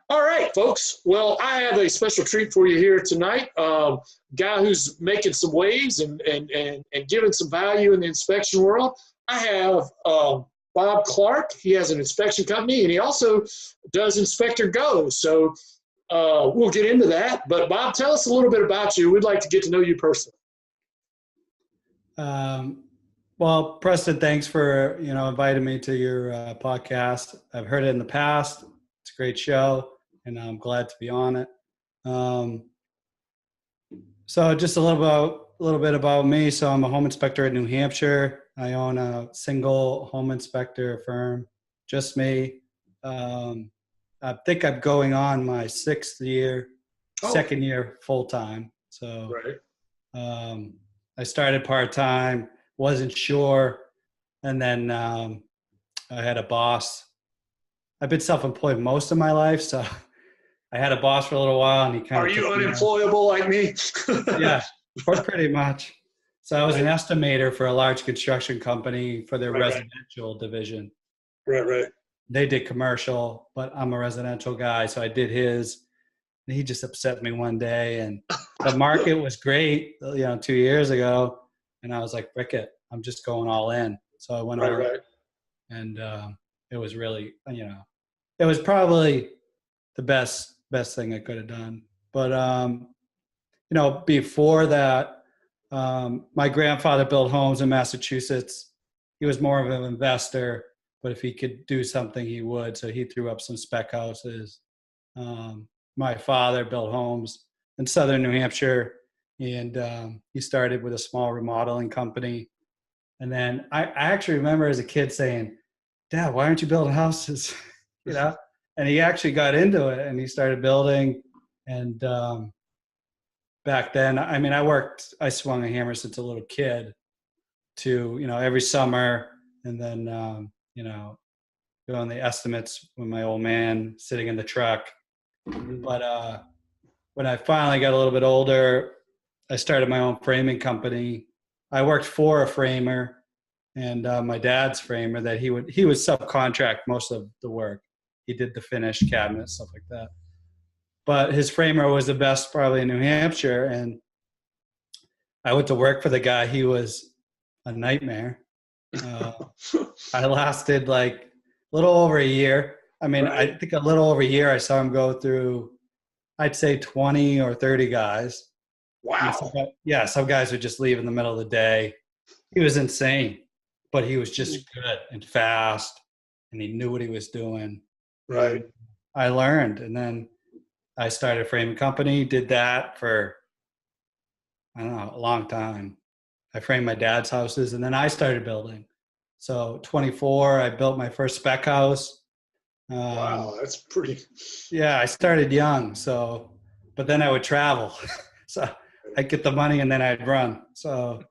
All right, folks. Well, I have a special treat for you here tonight. Guy who's making some waves and giving some value in the inspection world. I have Bob Clark. He has an inspection company, and he also does Inspector Go. So we'll get into that. But Bob, tell us a little bit about you. We'd like to get to know you personally. Well, Preston, thanks for inviting me to your podcast. I've heard it in the past. It's a great show, and I'm glad to be on it. So, just a little bit about me. So, I'm a home inspector in New Hampshire. I own a single home inspector firm, just me. I think I'm going on my second year full time. So, Right. I started part time. Wasn't sure. And then I had a boss. I've been self-employed most of my life. So I had a boss for a little while and he kind Are of you took me unemployable like me? Yeah, pretty much. So I was an estimator for a large construction company for their residential division. Right. They did commercial, but I'm a residential guy. So I did his. And he just upset me one day. And the market was great, 2 years ago. And I was like, frick it, I'm just going all in. So I went all in. And it was really, it was probably the best thing I could have done. But, before that, my grandfather built homes in Massachusetts. He was more of an investor, but if he could do something, he would. So he threw up some spec houses. My father built homes in southern New Hampshire, and he started with a small remodeling company. And then I actually remember as a kid saying, Dad, why aren't you building houses? And he actually got into it and he started building. And back then, I swung a hammer since a little kid to, every summer. And then, doing the estimates with my old man sitting in the truck. But when I finally got a little bit older, I started my own framing company. I worked for a framer and my dad's framer that he would subcontract most of the work. He did the finished cabinets, stuff like that. But his framer was the best probably in New Hampshire. And I went to work for the guy. He was a nightmare. I lasted like a little over a year. I think a little over a year I saw him go through, I'd say 20 or 30 guys. Wow. Some guys would just leave in the middle of the day. He was insane, but he was just good and fast, and he knew what he was doing. Right. I learned, and then I started a framing company, did that for, I don't know, a long time. I framed my dad's houses, and then I started building. So 24, I built my first spec house. Wow, that's pretty. Yeah, I started young, but then I would travel. So I'd get the money and then I'd run. So,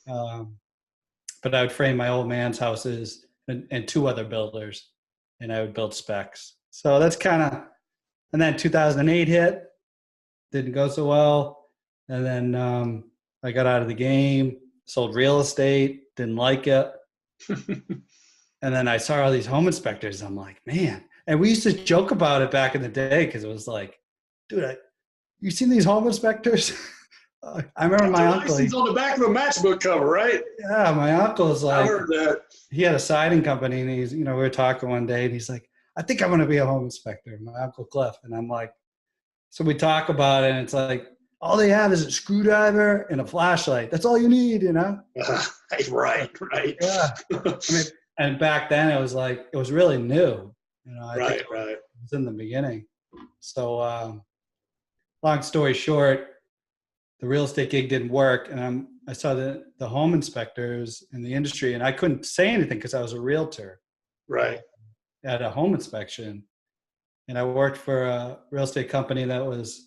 but I would frame my old man's houses and two other builders, and I would build specs. So that's and then 2008 hit, didn't go so well. And then I got out of the game, sold real estate, didn't like it. And then I saw all these home inspectors. I'm like, man. And we used to joke about it back in the day because it was like, dude, you seen these home inspectors? I remember my uncle. He's on the back of a matchbook cover, right? Yeah, my uncle's like, I heard that. He had a siding company, and he's, we were talking one day, and he's like, I think I'm going to be a home inspector, my Uncle Cliff. And I'm like, so we talk about it, and it's like, all they have is a screwdriver and a flashlight. That's all you need, Right. Yeah. And back then it was really new. I think it was in the beginning. So long story short, the real estate gig didn't work, and I saw the home inspectors in the industry, and I couldn't say anything because I was a realtor. Right. At a home inspection, and I worked for a real estate company that was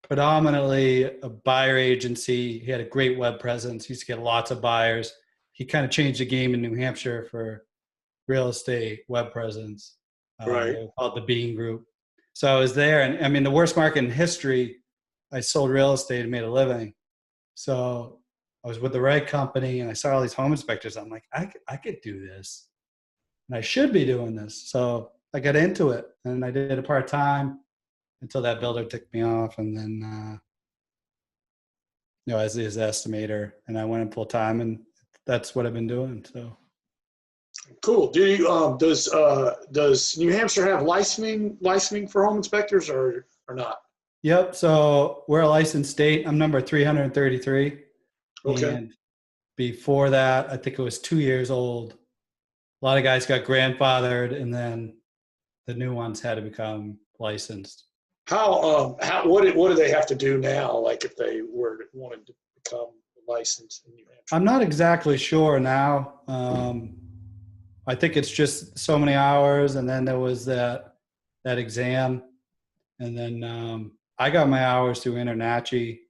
predominantly a buyer agency. He had a great web presence. He used to get lots of buyers. He kind of changed the game in New Hampshire for real estate web presence. They called the Bean Group. So I was there, and the worst market in history, I sold real estate and made a living. So I was with the right company, and I saw all these home inspectors. I'm like, I could do this, and I should be doing this. So I got into it, and I did it part-time. until that builder took me off, and then as his estimator, and I went in full time, and that's what I've been doing. So Cool. Do you does New Hampshire have licensing for home inspectors or not? yep. So we're a licensed state. I'm number 333, Okay. and before that, I think it was 2 years old. A lot of guys got grandfathered, and then the new ones had to become licensed. How what do they have to do now? Like if they wanted to become licensed in New Hampshire? I'm not exactly sure now. I think it's just so many hours, and then there was that exam, and then I got my hours through InterNACHI.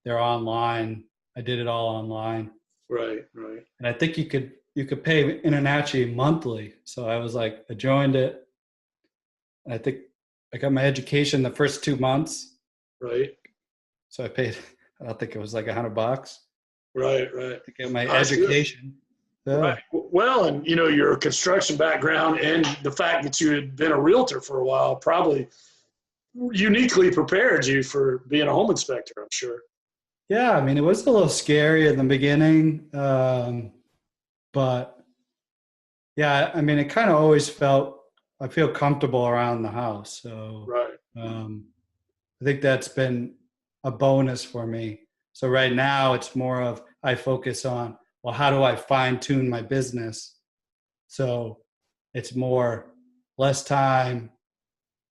They're online. I did it all online. Right. And I think you could pay InterNACHI monthly. So I was like, I joined it. And I think I got my education the first 2 months. Right. So I paid, I think it was like $100. Right. To get my That's education. Yeah. Right. Well, and your construction background and the fact that you had been a realtor for a while probably uniquely prepared you for being a home inspector, I'm sure. Yeah, I mean, it was a little scary in the beginning, but yeah, I mean, it kind of always I feel comfortable around the house. So Right. I think that's been a bonus for me. So right now it's more of, I focus on, well, how do I fine tune my business? So it's less time,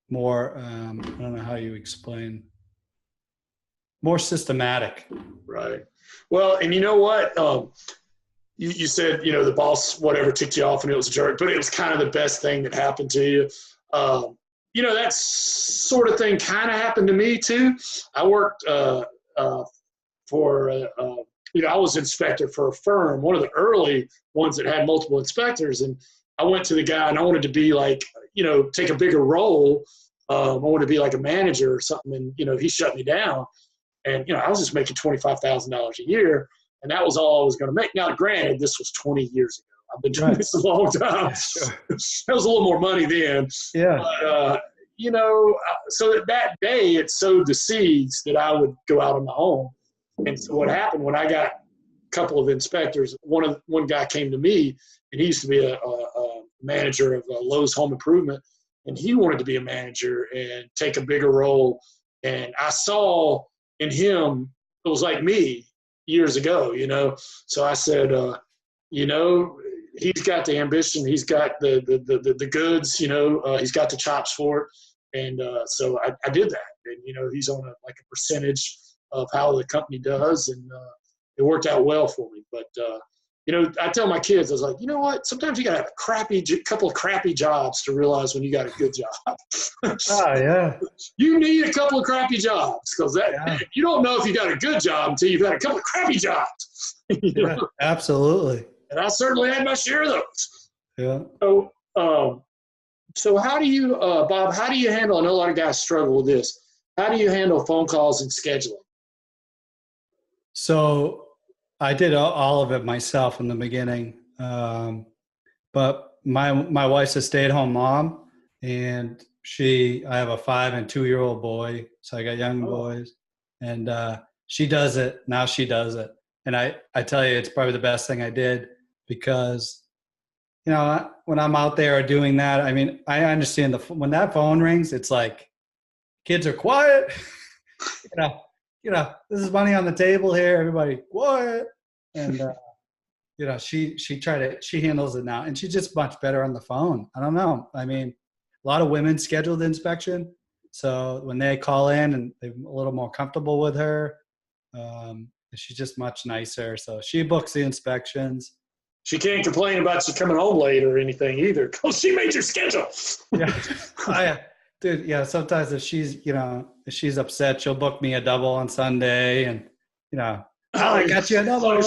more, I don't know how you explain, more systematic. Right. Well, and you know what? You said, the boss, whatever, ticked you off and it was a jerk, but it was kind of the best thing that happened to you. That sort of thing kind of happened to me too. I worked I was inspector for a firm, one of the early ones that had multiple inspectors. And I went to the guy and I wanted to be like, take a bigger role. I wanted to be like a manager or something. And, he shut me down. And, I was just making $25,000 a year. And that was all I was going to make. Now, granted, this was 20 years ago. I've been doing this a long time. Yeah, sure. That was a little more money then. Yeah. But, so that day it sowed the seeds that I would go out on my own. And so what happened when I got a couple of inspectors, one guy came to me, and he used to be a manager of Lowe's Home Improvement, and he wanted to be a manager and take a bigger role. And I saw in him, it was like me years ago, So I said, he's got the ambition, he's got the goods, he's got the chops for it. And so I did that. And, he's on a percentage of how the company does, and it worked out well for me. But I tell my kids, I was like, you know what? Sometimes you gotta have a couple of crappy jobs to realize when you got a good job. Oh yeah. You need a couple of crappy jobs because you don't know if you got a good job until you've had a couple of crappy jobs. Yeah, absolutely. And I certainly had my share of those. Yeah. So how do you, Bob? How do you handle? I know a lot of guys struggle with this. How do you handle phone calls and scheduling? So I did all of it myself in the beginning, but my wife's a stay-at-home mom, and I have a 5 and 2 year old boy, so I got young boys, and she does it now. She does it, and I tell you, it's probably the best thing I did, because when I'm out there doing that, I mean, I understand when that phone rings, it's like kids are quiet. This is money on the table here. Everybody quiet. And, she handles it now, and she's just much better on the phone. I don't know. I mean, a lot of women schedule the inspection. So when they call in and they're a little more comfortable with her, she's just much nicer. So she books the inspections. She can't complain about you coming home late or anything either, because she made your schedule. Yeah. Dude, yeah, sometimes if she's upset, she'll book me a double on Sunday, and I got you another one.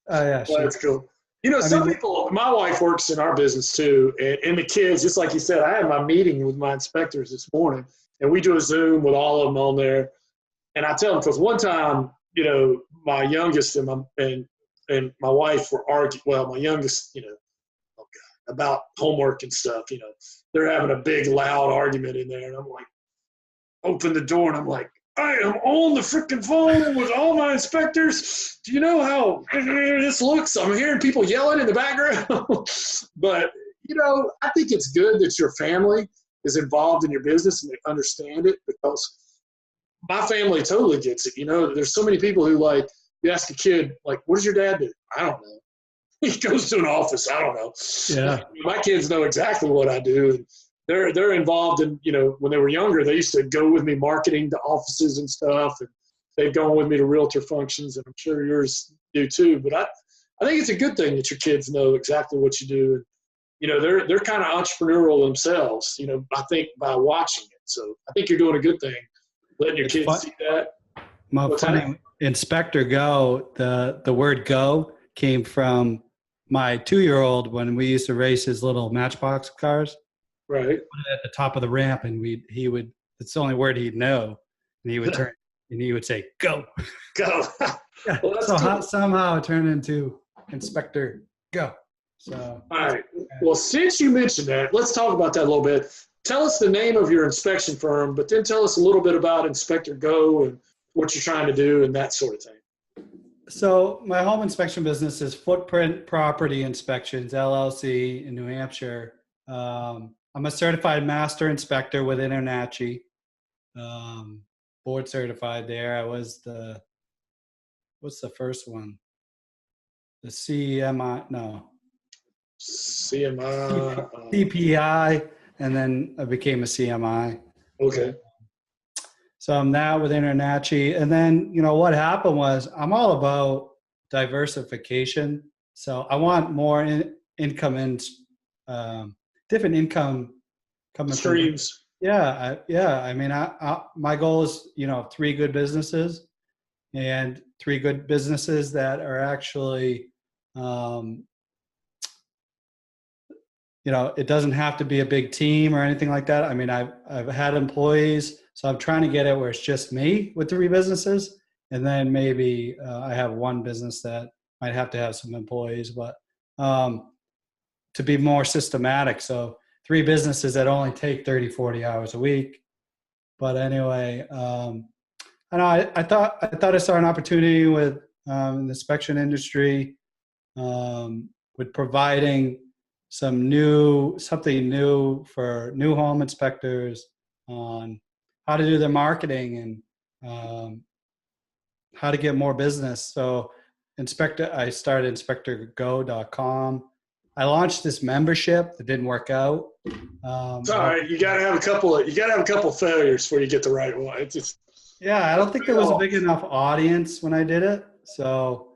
Oh yeah, well, that's cool. People. My wife works in our business too, and the kids, just like you said. I had my meeting with my inspectors this morning, and we do a Zoom with all of them on there. And I tell them, because one time, my youngest and my wife were arguing. Well, my youngest, about homework and stuff. They're having a big, loud argument in there, and I'm like, open the door, and I'm like, I am on the freaking phone with all my inspectors. Do you know how this looks? I'm hearing people yelling in the background. But, I think it's good that your family is involved in your business and they understand it, because my family totally gets it. There's so many people who, like, you ask a kid, like, what does your dad do? I don't know. He goes to an office. I don't know. Yeah. My kids know exactly what I do. And they're involved in, when they were younger, they used to go with me marketing to offices and stuff. And they've gone with me to realtor functions, and I'm sure yours do too. But I think it's a good thing that your kids know exactly what you do. And, they're kind of entrepreneurial themselves, I think, by watching it. So I think you're doing a good thing, letting your kids see that. Funny, Inspector Go, the word go came from my 2-year-old when we used to race his little Matchbox cars. Right. At the top of the ramp, and it's the only word he'd know, and he would turn and he would say, go. Go. Yeah. Well, that's so cool. Somehow it turned into Inspector Go. So, all right. Well, since you mentioned that, let's talk about that a little bit. Tell us the name of your inspection firm, but then tell us a little bit about Inspector Go and what you're trying to do and that sort of thing. So my home inspection business is Footprint Property Inspections, LLC in New Hampshire. I'm a certified master inspector with InterNACHI, board certified there. I was what's the first one? The CMI. CPI, and then I became a CMI. Okay. So I'm now with InterNACHI. And then, what happened was I'm all about diversification. So I want more income in different income coming streams. Yeah. I mean, my goal is, 3 good businesses, and 3 good businesses that are actually, it doesn't have to be a big team or anything like that. I mean, I've had employees, so I'm trying to get it where it's just me with 3 businesses, and then maybe I have 1 business that might have to have some employees, but to be more systematic. So 3 businesses that only take 30, 40 hours a week. But anyway, I thought I saw an opportunity with the inspection industry, with providing something new for new home inspectors on how to do their marketing and how to get more business. So I started inspectorgo.com. I launched this membership that didn't work out. It's all right. You gotta have a couple of failures before you get the right one. It's just, I don't think there was a big enough audience when I did it. So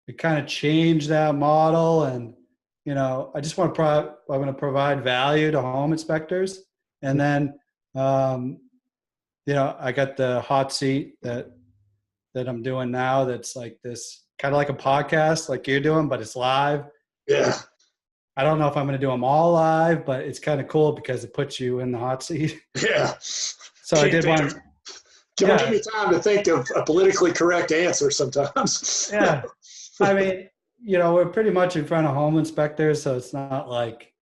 it kind of changed that model, and I just want to I'm going to provide value to home inspectors, and then I got the hot seat that I'm doing now. That's like this kind of like a podcast, like you're doing, but it's live. Yeah. I don't know if I'm going to do them all live, but it's kind of cool because it puts you in the hot seat. Yeah. So I did one. Give me time to think of a politically correct answer sometimes. Yeah. I mean, we're pretty much in front of home inspectors, so it's not like,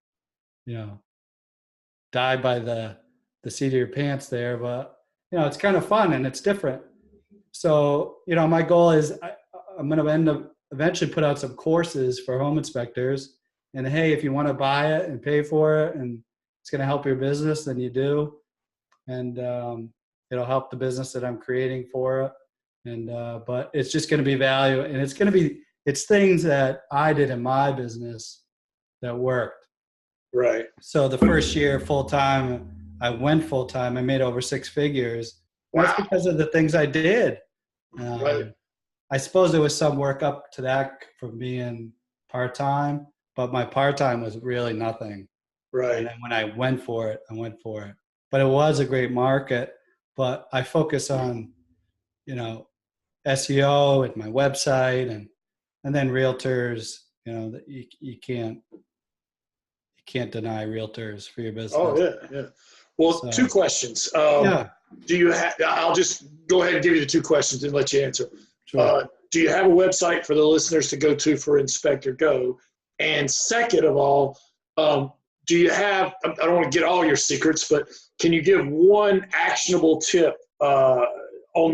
die by the seat of your pants there, but, it's kind of fun and it's different. So, my goal is I'm going to eventually put out some courses for home inspectors, and hey, if you want to buy it and pay for it and it's going to help your business, then you do. And it'll help the business that I'm creating for it. And but it's just going to be value, and it's things that I did in my business that worked. Right. So the first year full time, I went full time. I made over 6 figures. Wow. That's because of the things I did. Right. I suppose there was some work up to that from being part time, but my part time was really nothing. Right. And then when I went for it, I went for it. But it was a great market. But I focus on, SEO and my website, and then realtors. That you can't deny realtors for your business. Oh yeah. Well, so, 2 questions. Do you have? I'll just go ahead and give you the 2 questions and let you answer. Sure. Do you have a website for the listeners to go to for Inspector Go? And second of all, do you have, I don't want to get all your secrets, but can you give one actionable tip tonight on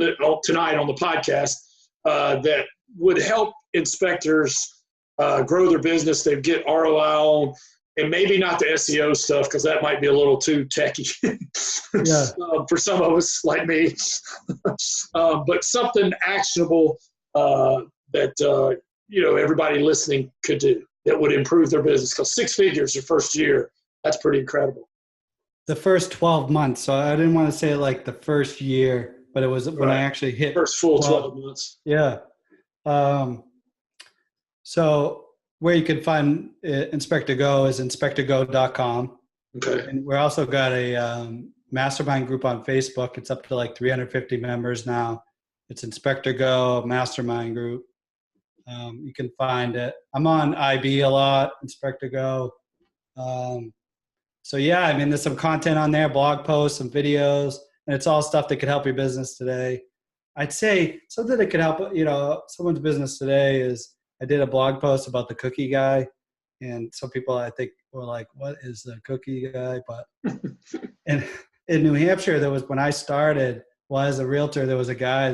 the podcast that would help inspectors grow their business, they get ROI on, and maybe not the SEO stuff because that might be a little too techy for some of us like me, but something actionable that everybody listening could do that would improve their business, because 6 figures your first year, that's pretty incredible. The first 12 months. So I didn't want to say like the first year, but it was when I actually hit first full 12 months. Yeah. So where you can find Inspector Go is inspectorgo.com. Okay. And we're also got a mastermind group on Facebook. It's up to like 350 members now. It's Inspector Go Mastermind Group. You can find it. I'm on IB a lot, Inspector Go. So yeah, I mean, there's some content on there, blog posts, some videos, and it's all stuff that could help your business today. I'd say something that could help, someone's business today is, I did a blog post about the cookie guy, and some people I think were like, what is the cookie guy? But and in New Hampshire, when I started, as a realtor, there was a guy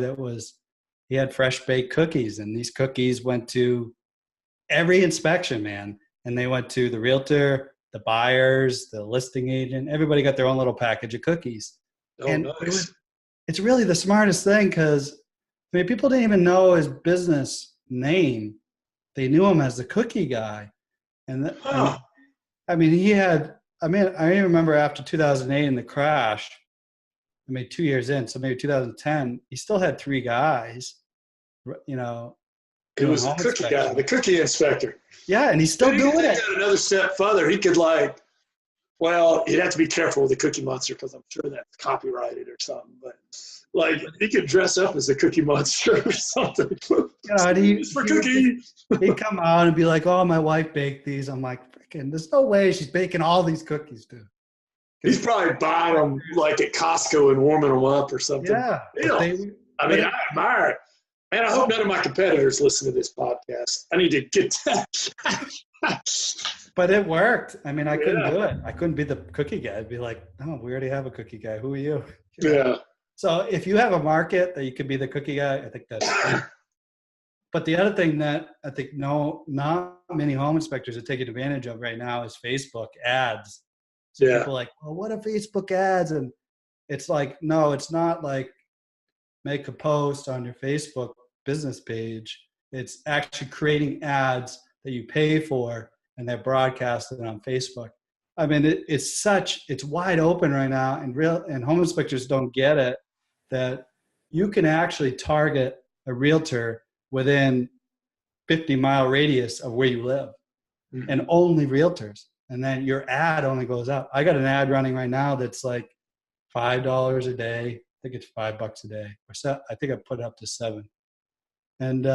he had fresh baked cookies, and these cookies went to every inspection, man. And they went to the realtor, the buyers, the listing agent, everybody got their own little package of cookies. Oh, and nice. It's really the smartest thing, because people didn't even know his business name. They knew him as the cookie guy. And he had, I remember after 2008 and the crash, 2 years in, so maybe 2010, he still had 3 guys, It was the cookie guy, the cookie inspector. Yeah, and he's still doing it. Another step further, he could he'd have to be careful with the Cookie Monster because I'm sure that's copyrighted or something. But he could dress up as a Cookie Monster or something. It's for cookie. He'd come out and be like, "Oh, my wife baked these." I'm like, "Freaking! There's no way she's baking all these cookies, dude." He's probably buying them at Costco and warming them up or something. Yeah. I admire it. Man, I hope none of my competitors listen to this podcast. I need to get that. But it worked. I couldn't do it. I couldn't be the cookie guy. I'd be like, "No, we already have a cookie guy. Who are you?" Yeah. So if you have a market that you could be the cookie guy, I think that's great. But the other thing that I think not many home inspectors are taking advantage of right now is Facebook ads. So people are like, "Well, what are Facebook ads?" And it's like, no, it's not like make a post on your Facebook business page. It's actually creating ads that you pay for, and they're broadcasted on Facebook. It's wide open right now, and home inspectors don't get it, that you can actually target a realtor within 50-mile radius of where you live, and only realtors. And then your ad only goes out. I got an ad running right now that's like $5 a day. I think it's $5 a day. I think I put it up to $7. And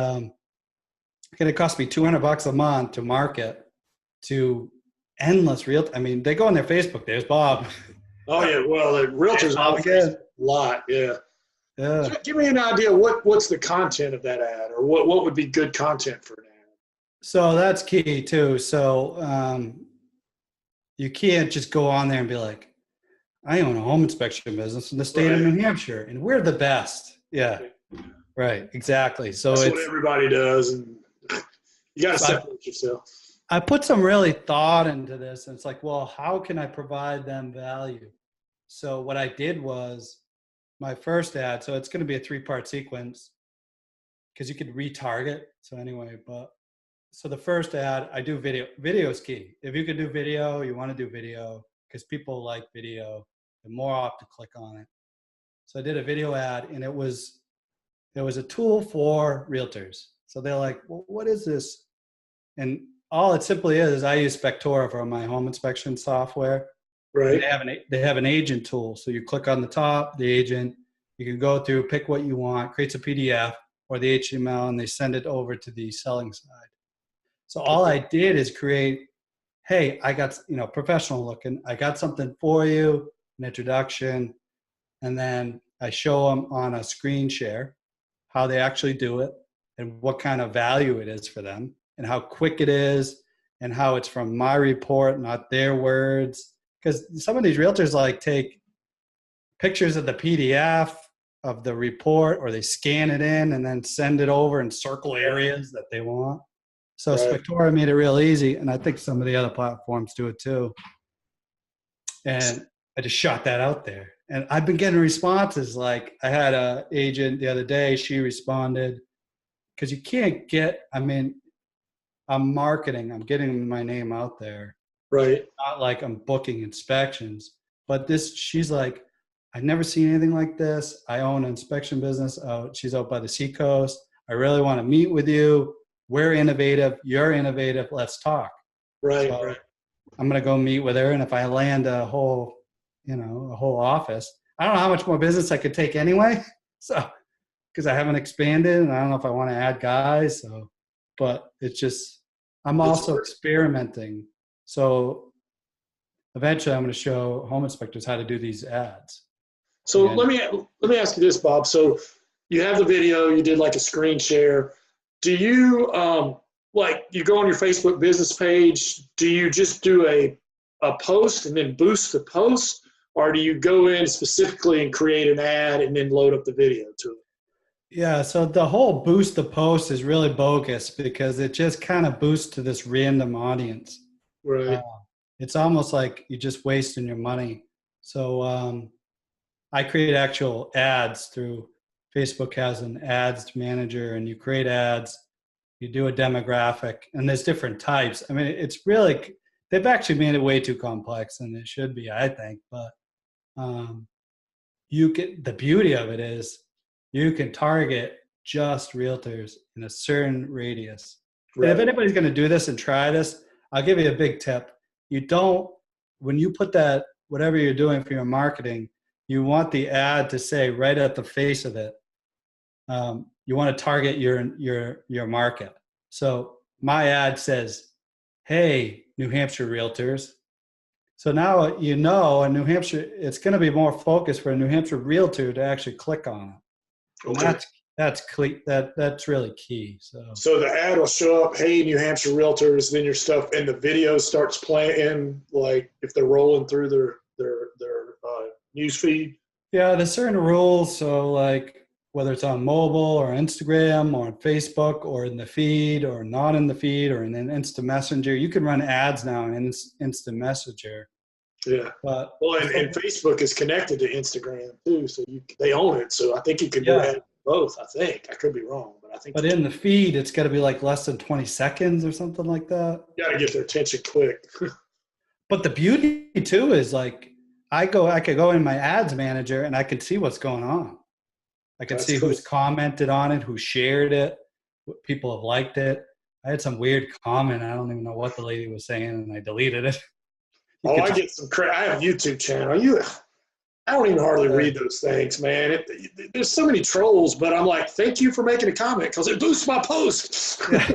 it cost me $200 a month to market to endless realtors. They go on their Facebook. There's Bob. Oh yeah, well, the realtors a lot. Yeah. Yeah. So give me an idea. What's the content of that ad, or what would be good content for an ad? So that's key too. So you can't just go on there and be like, "I own a home inspection business in the state of New Hampshire, and we're the best." Yeah, right, exactly. So that's what everybody does, and you got to separate yourself. I put some really thought into this, and it's like, well, how can I provide them value? So what I did was my first ad. So it's going to be a 3-part sequence because you could retarget. So anyway, so the first ad, I do video. Video is key. If you could do video, you want to do video because people like video. They're more apt to click on it. So I did a video ad, and it was a tool for realtors. So they're like, "Well, what is this?" And all it simply is I use Spectora for my home inspection software. Right. They have an agent tool. So you click on the top, the agent. You can go through, pick what you want, creates a PDF or the HTML, and they send it over to the selling side. So all I did is create, "Hey, I got, professional looking. I got something for you, an introduction." And then I show them on a screen share how they actually do it and what kind of value it is for them and how quick it is and how it's from my report, not their words. Because some of these realtors like take pictures of the PDF of the report, or they scan it in and then send it over and circle areas that they want. So Right. Spectora made it real easy, and I think some of the other platforms do it too. And I just shot that out there. And I've been getting responses. Like I had an agent the other day, she responded, because you can't get, I mean, I'm marketing, I'm getting my name out there. Right. Not like I'm booking inspections, but this, she's like, I've never seen anything like this. I own an inspection business. She's out by the seacoast. I really want to meet with you. We're innovative. You're innovative. Let's talk. Right. So Right. I'm going to go meet with her. And if I land a whole office, I don't know how much more business I could take anyway. So, because I haven't expanded and I don't know if I want to add guys. So, but it's just, I'm also experimenting. So eventually I'm going to show home inspectors how to do these ads. So let me ask you this, Bob. So you have the video, you did like a screen share. Do you like you go on your Facebook business page, do you just do a post and then boost the post, or do you go in specifically and create an ad and then load up the video to it? Yeah, so the whole boost the post is really bogus because it just kind of boosts to this random audience. Right. It's almost like you're just wasting your money. So I create actual ads through Facebook has an ads manager, and you create ads, you do a demographic, and there's different types. I mean, it's really, they've actually made it way too complex than it should be, I think. But you get, the beauty of it is you can target just realtors in a certain radius. Right. And if anybody's going to do this and try this, I'll give you a big tip. You don't, when you put that, whatever you're doing for your marketing, you want the ad to say right at the face of it, you want to target your market. So my ad says, hey, New Hampshire realtors. So now you know in New Hampshire, it's going to be more focused for a New Hampshire realtor to actually click on it. Okay. That's really key. So the ad will show up, hey, New Hampshire realtors, then your stuff, and the video starts playing, like if they're rolling through their news feed. Yeah, there's certain rules. So like whether it's on mobile or Instagram or on Facebook or in the feed or not in the feed or in an Instant Messenger, you can run ads now in Instant Messenger. Yeah. But and Facebook is connected to Instagram too, so they own it. So I think you can do ads both. I think I could be wrong, but I think. But in the feed, it's got to be like less than 20 seconds or something like that. You got to get their attention quick. But the beauty too is like I could go in my ads manager and I can see what's going on. I can see who's commented on it, who shared it, what people have liked it. I had some weird comment. I don't even know what the lady was saying, and I deleted it. I get some credit. I have a YouTube channel. I don't even hardly read those things, man. There's so many trolls, but I'm like, thank you for making a comment because it boosts my post. Yeah.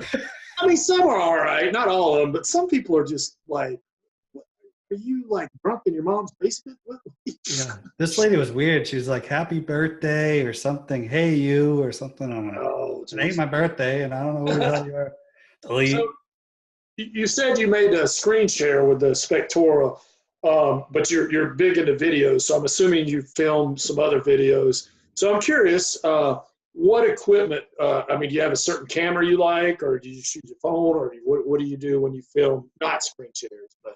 I mean, some are all right, not all of them, but some people are just like, are you like drunk in your mom's basement? Yeah, this lady was weird. She was like, "Happy birthday" or something. "Hey, you" or something. I'm like, "Oh, it ain't my birthday," and I don't know who the hell you are. Delete. So, you said you made a screen share with the Spectora, but you're big into videos, so I'm assuming you filmed some other videos. So I'm curious, what equipment? I mean, do you have a certain camera you like, or do you shoot your phone, or what do you do when you film? Not screen shares, but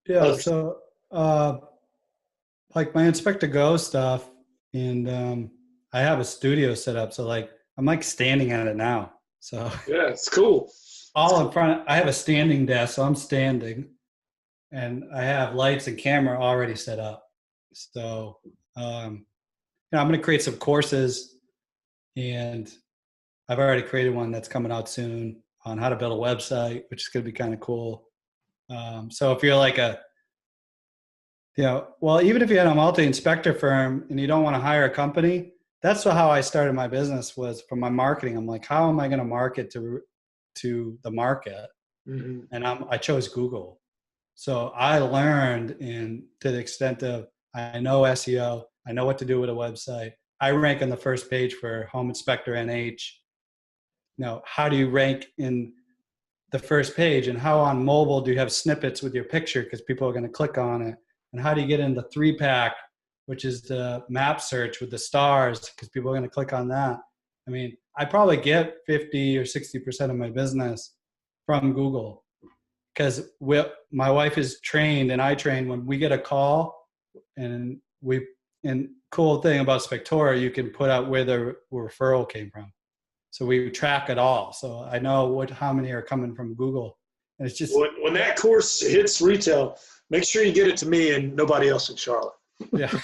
yeah. So like my Inspector Go stuff, and I have a studio set up, so like I'm like standing at it now. So yeah, it's cool. All in front. I have a standing desk, so I'm standing, and I have lights and camera already set up. So, I'm going to create some courses, and I've already created one that's coming out soon on how to build a website, which is going to be kind of cool. So if you're like even if you had a multi-inspector firm and you don't want to hire a company, that's how I started my business, was from my marketing. I'm like, how am I going to market to the market? Mm-hmm. And I chose Google. So I learned to the extent of, I know SEO, I know what to do with a website. I rank on the first page for Home Inspector NH. How do you rank in the first page, and how on mobile do you have snippets with your picture because people are going to click on it, and how do you get in the 3-pack, which is the map search with the stars because people are going to click on that. I mean, I probably get 50 or 60% of my business from Google because my wife is trained and I train when we get a call, and cool thing about Spectora, you can put out where the referral came from. So we track it all. So I know how many are coming from Google. And it's just when that course hits retail, make sure you get it to me and nobody else in Charlotte. Yeah.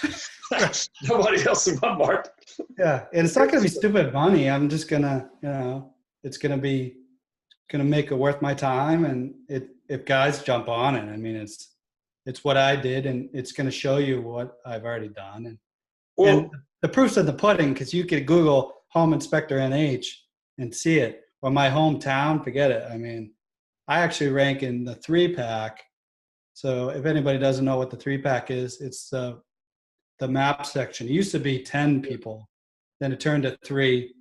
Nobody else in my market. Yeah. And it's not going to be stupid money. I'm just going to, it's going to make it worth my time. And if guys jump on it, I mean, it's what I did, and it's going to show you what I've already done. And the proof's in the pudding, because you could Google Home Inspector NH and see it. Or my hometown, forget it. I mean, I actually rank in the 3-pack. So if anybody doesn't know what the 3-pack is, it's the map section. It used to be 10 people, then it turned to 3.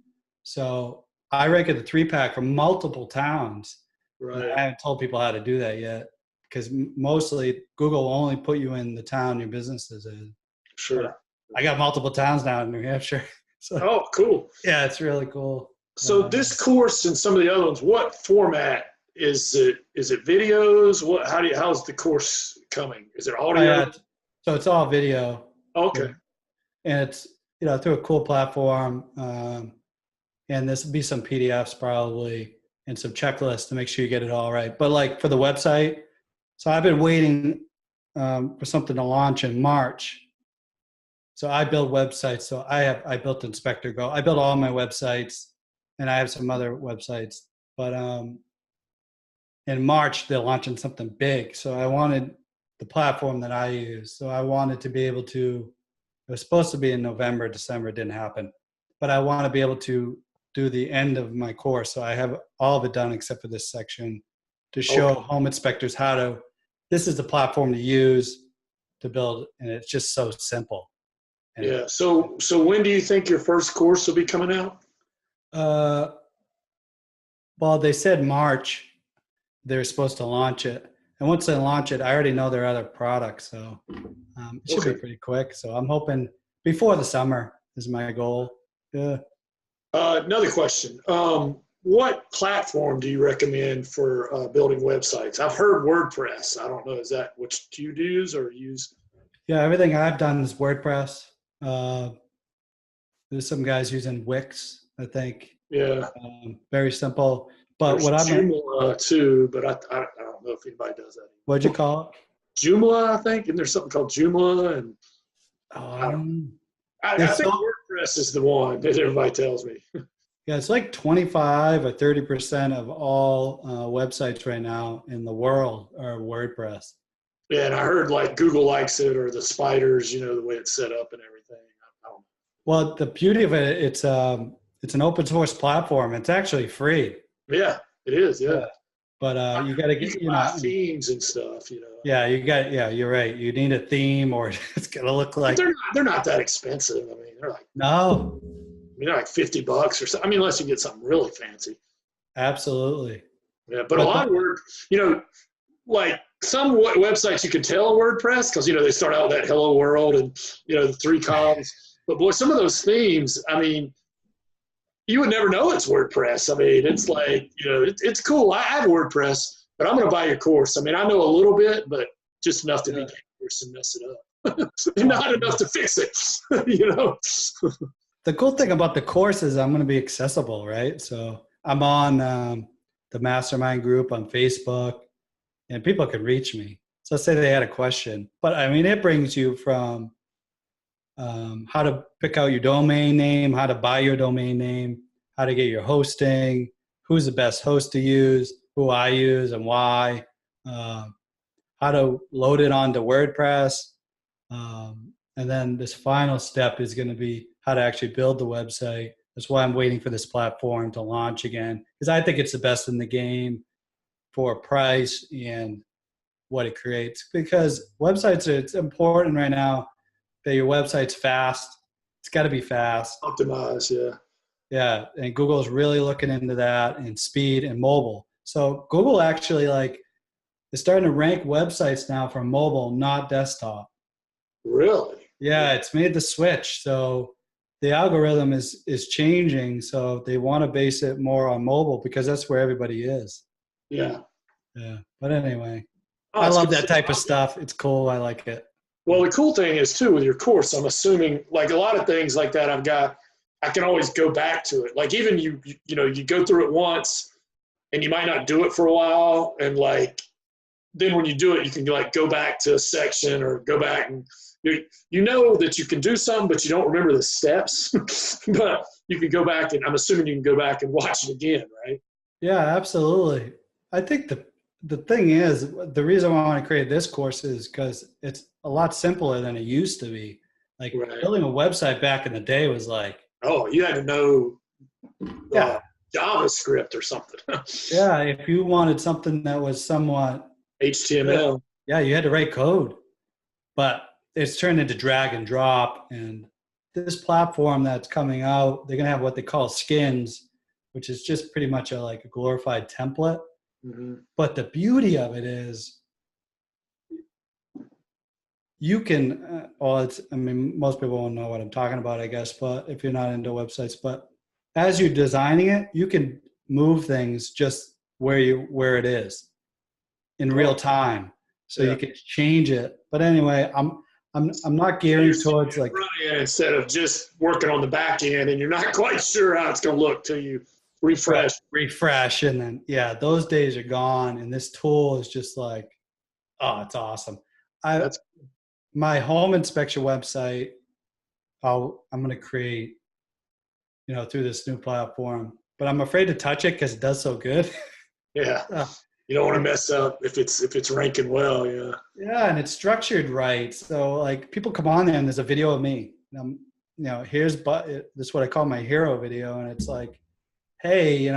So I rank in the 3-pack for multiple towns. Right. I haven't told people how to do that yet, because mostly Google will only put you in the town your business is in. Sure. But I got multiple towns now in New Hampshire. So, cool. Yeah, it's really cool. So this course and some of the other ones, what format is it? Is it videos? How's the course coming? Is it audio? So it's all video. Okay. And it's, through a cool platform. And this will be some PDFs probably and some checklists to make sure you get it all right. But like for the website, so I've been waiting for something to launch in March. So I build websites. So I built Inspector Go. I built all my websites, and I have some other websites. But in March, they're launching something big. So I wanted the platform that I use. So I wanted to be able to, it was supposed to be in November, December, it didn't happen. But I want to be able to do the end of my course. So I have all of it done except for this section to show home inspectors this is the platform to use to build. And it's just so simple. And yeah. So when do you think your first course will be coming out? Well, they said March they're supposed to launch it. And once they launch it, I already know their other products. So it should be pretty quick. So I'm hoping before the summer is my goal. Yeah. Another question. What platform do you recommend for building websites? I've heard WordPress. I don't know. Is that what you use or use? Yeah, everything I've done is WordPress. There's some guys using Wix, I think. Yeah. Very simple. But there's what I'm Joomla too, but I don't know if anybody does that. What'd you call it? Joomla, I think. And there's something called Joomla, and I think WordPress is the one that everybody tells me. Yeah, it's like 25 or 30% of all websites right now in the world are WordPress. Yeah, and I heard like Google likes it, or the spiders, the way it's set up and everything. I don't know. Well, the beauty of it, it's an open source platform. It's actually free. Yeah, it is. Yeah. But you got to get themes and stuff. Yeah, you're right. You need a theme, or it's gonna look like. But they're not that expensive. I mean, they're like no. They're like $50 or something. I mean, unless you get something really fancy. Absolutely. Yeah, but a lot of work. Like some websites you can tell WordPress because they start out with that hello world and the 3 columns. But boy, some of those themes, I mean, you would never know it's WordPress. I mean, it's like it's cool. I have WordPress, but I'm going to buy your course. I mean, I know a little bit, but just enough to be dangerous and mess it up, and not enough to fix it. The cool thing about the course is I'm going to be accessible, right? So I'm on the mastermind group on Facebook, and people can reach me. So let's say they had a question, but I mean, it brings you from how to pick out your domain name, how to buy your domain name, how to get your hosting, who's the best host to use, who I use and why, how to load it onto WordPress. And then this final step is going to be how to actually build the website. That's why I'm waiting for this platform to launch again, because I think it's the best in the game for price and what it creates. Because websites, it's important right now that your website's fast. It's got to be fast. Optimize, yeah. Yeah, and Google's really looking into that, and speed and mobile. So Google actually is starting to rank websites now for mobile, not desktop. Really? Yeah, it's made the switch. So the algorithm is changing. So they want to base it more on mobile because that's where everybody is. Yeah. Yeah. But anyway, Oh, I it's love good that type of stuff. It's cool. I like it. Well, the cool thing is too with your course, I'm assuming like a lot of things like that I can always go back to it. Like even you go through it once and you might not do it for a while. And like, then when you do it, you can like go back to a section or go back and you know that you can do something, but you don't remember the steps, but you can go back and I'm assuming you can go back and watch it again. Right. Yeah, absolutely. I think the thing is, the reason why I want to create this course is because it's a lot simpler than it used to be. Like Right. building a website back in the day was like, oh, you had to know yeah, JavaScript or something. yeah. If you wanted something that was somewhat HTML. yeah, you had to write code, but it's turned into drag and drop. And this platform that's coming out, they're gonna have what they call skins, which is just pretty much like a glorified template. Mm-hmm. But the beauty of it is you can, I mean, most people won't know what I'm talking about, I guess, but if you're not into websites, but as you're designing it, you can move things just where it is in real time. So you can change it. But anyway, I'm not gearing towards like instead of just working on the back end and you're not quite sure how it's going to look till you refresh. And then those days are gone. And this tool is just like, oh, it's awesome. My home inspection website, I'm going to create, through this new platform, but I'm afraid to touch it because it does so good. Yeah. You don't want to mess up if it's ranking well. Yeah. Yeah. And it's structured right. So like people come on there and there's a video of me. This is what I call my hero video. And it's like, hey,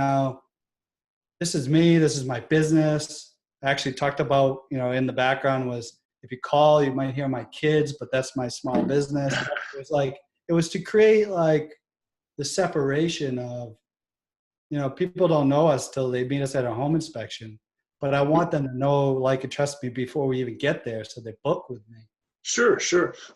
this is me. This is my business. I actually talked about, in the background was, if you call, you might hear my kids, but that's my small business. It was to create like the separation of, people don't know us till they meet us at a home inspection, but I want them to know, like, and trust me before we even get there. So they book with me. Sure.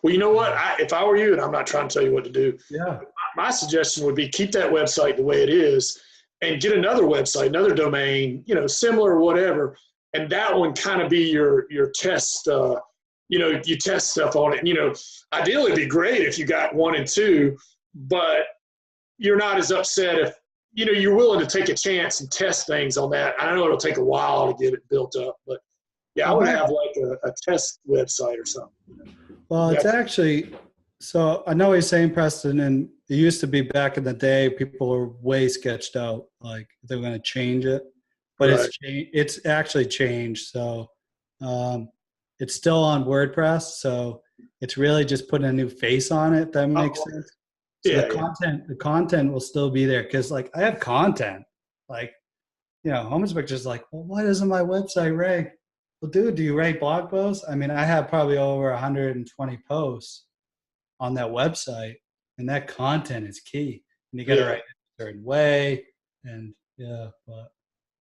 Well, you know what? If I were you, and I'm not trying to tell you what to do. Yeah. My suggestion would be keep that website the way it is and get another website, another domain, similar or whatever. And that one kind of be your test, you test stuff on it. And, ideally it'd be great if you got 1 and 2, but you're not as upset if, you're willing to take a chance and test things on that. I know it'll take a while to get it built up, but I would have like a test website or something. Well, it's actually, so I know what you're saying, Preston, and it used to be back in the day, people were way sketched out, like they were going to change it. But right. It's actually changed. So it's still on WordPress. So it's really just putting a new face on it. That makes sense. So the content will still be there. Cause like I have content, like, Home Inspector's like, well, why doesn't my website rank? Well, dude, do you write blog posts? I mean, I have probably over 120 posts on that website, and that content is key. And you got to write it a certain way. And but.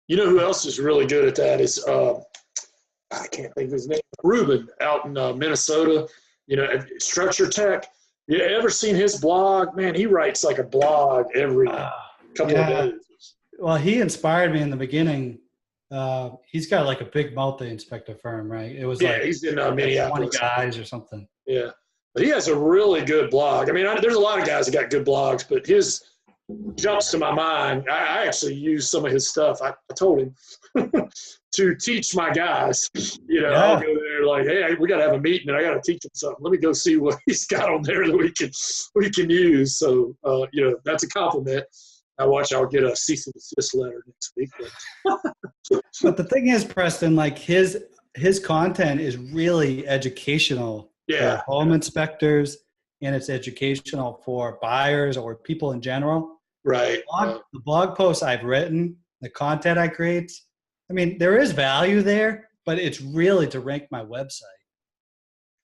You know who else is really good at that is, I can't think of his name, Ruben out in Minnesota, Structure Tech. You ever seen his blog? Man, he writes like a blog every couple of days. Well, he inspired me in the beginning. He's got like a big multi-inspector firm, right? It was he's in Minneapolis. 20 guys or something. Yeah. But he has a really good blog. I mean, there's a lot of guys that got good blogs, but his jumps to my mind. I actually use some of his stuff. I told him to teach my guys. I'll go there like, hey, we got to have a meeting, and I got to teach him something. Let me go see what he's got on there that we can use. So, that's a compliment. I'll get a cease and desist letter next week. But the thing is, Preston, like his content is really educational for home inspectors, and it's educational for buyers or people in general. Right. The blog posts I've written, the content I create, I mean, there is value there, but it's really to rank my website.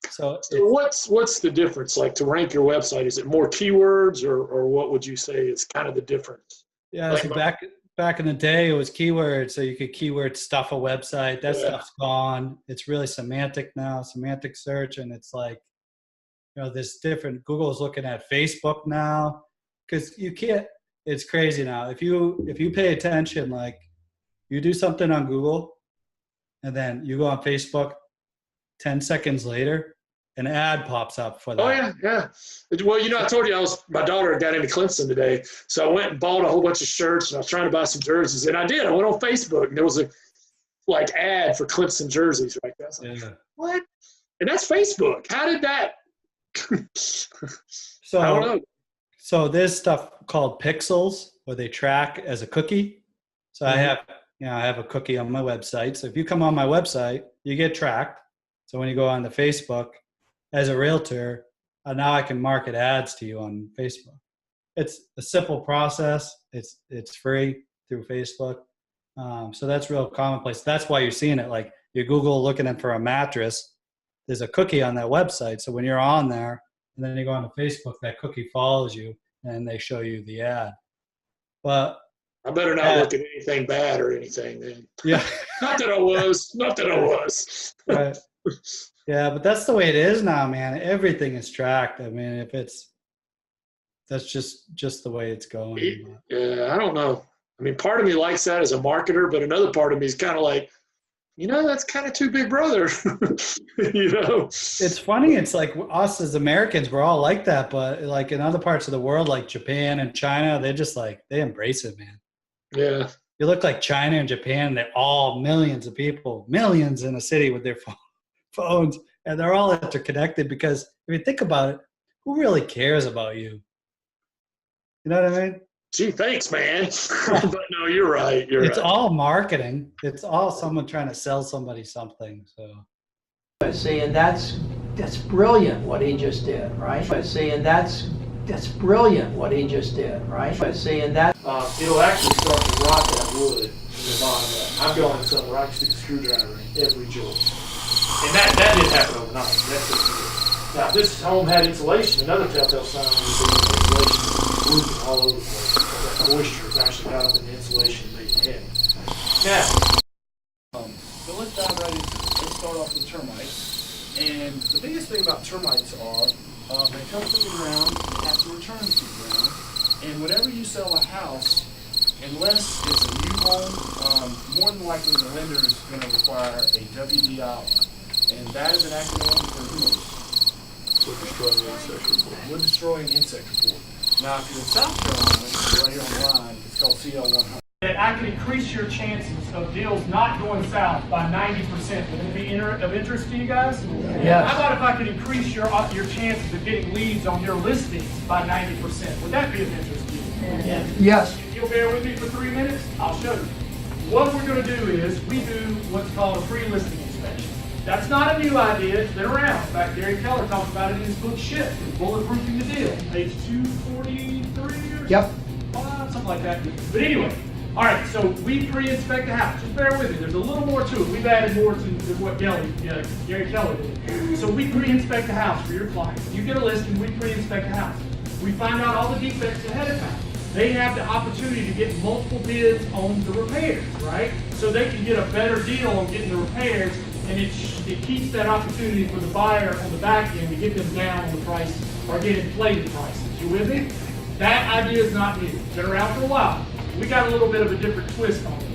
So what's the difference? Like to rank your website, is it more keywords or what would you say is kind of the difference? Yeah, like, so back in the day, it was keywords, so you could keyword stuff a website. That Yeah. stuff's gone. It's really semantic now, semantic search, and it's like, there's different. Google's looking at Facebook now because you can't. It's crazy now. If you pay attention, like you do something on Google, and then you go on Facebook, 10 seconds later, an ad pops up for that. Oh yeah. Well, I told you my daughter got into Clemson today, so I went and bought a whole bunch of shirts, and I was trying to buy some jerseys, and I did. I went on Facebook, and there was a ad for Clemson jerseys right there. I was like, what? And that's Facebook. How did that? So I don't know. So there's stuff called pixels where they track as a cookie. So I have a cookie on my website. So if you come on my website, you get tracked. So when you go on to Facebook as a realtor, now I can market ads to you on Facebook. It's a simple process. It's free through Facebook. So that's real commonplace. That's why you're seeing it. Like you Google looking for a mattress, there's a cookie on that website. So when you're on there and then you go on to Facebook, that cookie follows you and they show you the ad. But I better not look at anything bad or anything then. Yeah. Not that I was. Right. Yeah, but that's the way it is now, man. Everything is tracked. I mean, that's just the way it's going. Yeah, I don't know. I mean, part of me likes that as a marketer, but another part of me is kind of like, that's kind of too big brother. It's funny. It's like us as Americans, we're all like that. But like in other parts of the world, like Japan and China, they're just like, they embrace it, man. Yeah. You look like China and Japan, they're all millions of people, millions in a city with their phones. And they're all interconnected because if you think about it, who really cares about you? You know what I mean? Gee, thanks, man. But no, you're right. It's all marketing. It's all someone trying to sell somebody something. So, see, and that's brilliant what he just did, right? See, and that's brilliant what he just did, right? See, and that it'll actually start to rot that wood in the bottom of it. I've gone in something where I can stick a screwdriver in every joint, and that didn't happen overnight. That's what it is. Now, this home had insulation. Another telltale sign was the insulation leaking all over the place. That moisture has actually got up in the insulation and made it heavy. Now, so let's dive right into it. Let's start off with termites. And the biggest thing about termites are they come from the ground, they have to return to the ground. And whenever you sell a house, unless it's a new home, more than likely the lender is going to require a WDIR. And that is an acronym for who? wood destroying insect report. Wood destroying insect report. Now, if you're in South Carolina, right here on the line, it's called CL100. That I can increase your chances of deals not going south by 90%. Would it be of interest to you guys? Yes. How about if I could increase your chances of getting leads on your listings by 90%? Would that be of interest to you? yes. If you'll bear with me for 3 minutes, I'll show you. What we're going to do is we do what's called a pre-listing inspection. That's not a new idea. It's been around. In fact, Gary Keller talks about it in his book, Shift, Bulletproofing the Deal, page 243 or Yep. something like that. But anyway, all right, so we pre-inspect the house. Just bear with me. There's a little more to it. We've added more to what Gary Keller did. So we pre-inspect the house for your client. You get a listing, we pre-inspect the house. We find out all the defects ahead of time. They have the opportunity to get multiple bids on the repairs, right? So they can get a better deal on getting the repairs, and it keeps that opportunity for the buyer on the back end to get them down on the price or get inflated prices. You with me? That idea is not new. It's been around for a while. We got a little bit of a different twist on it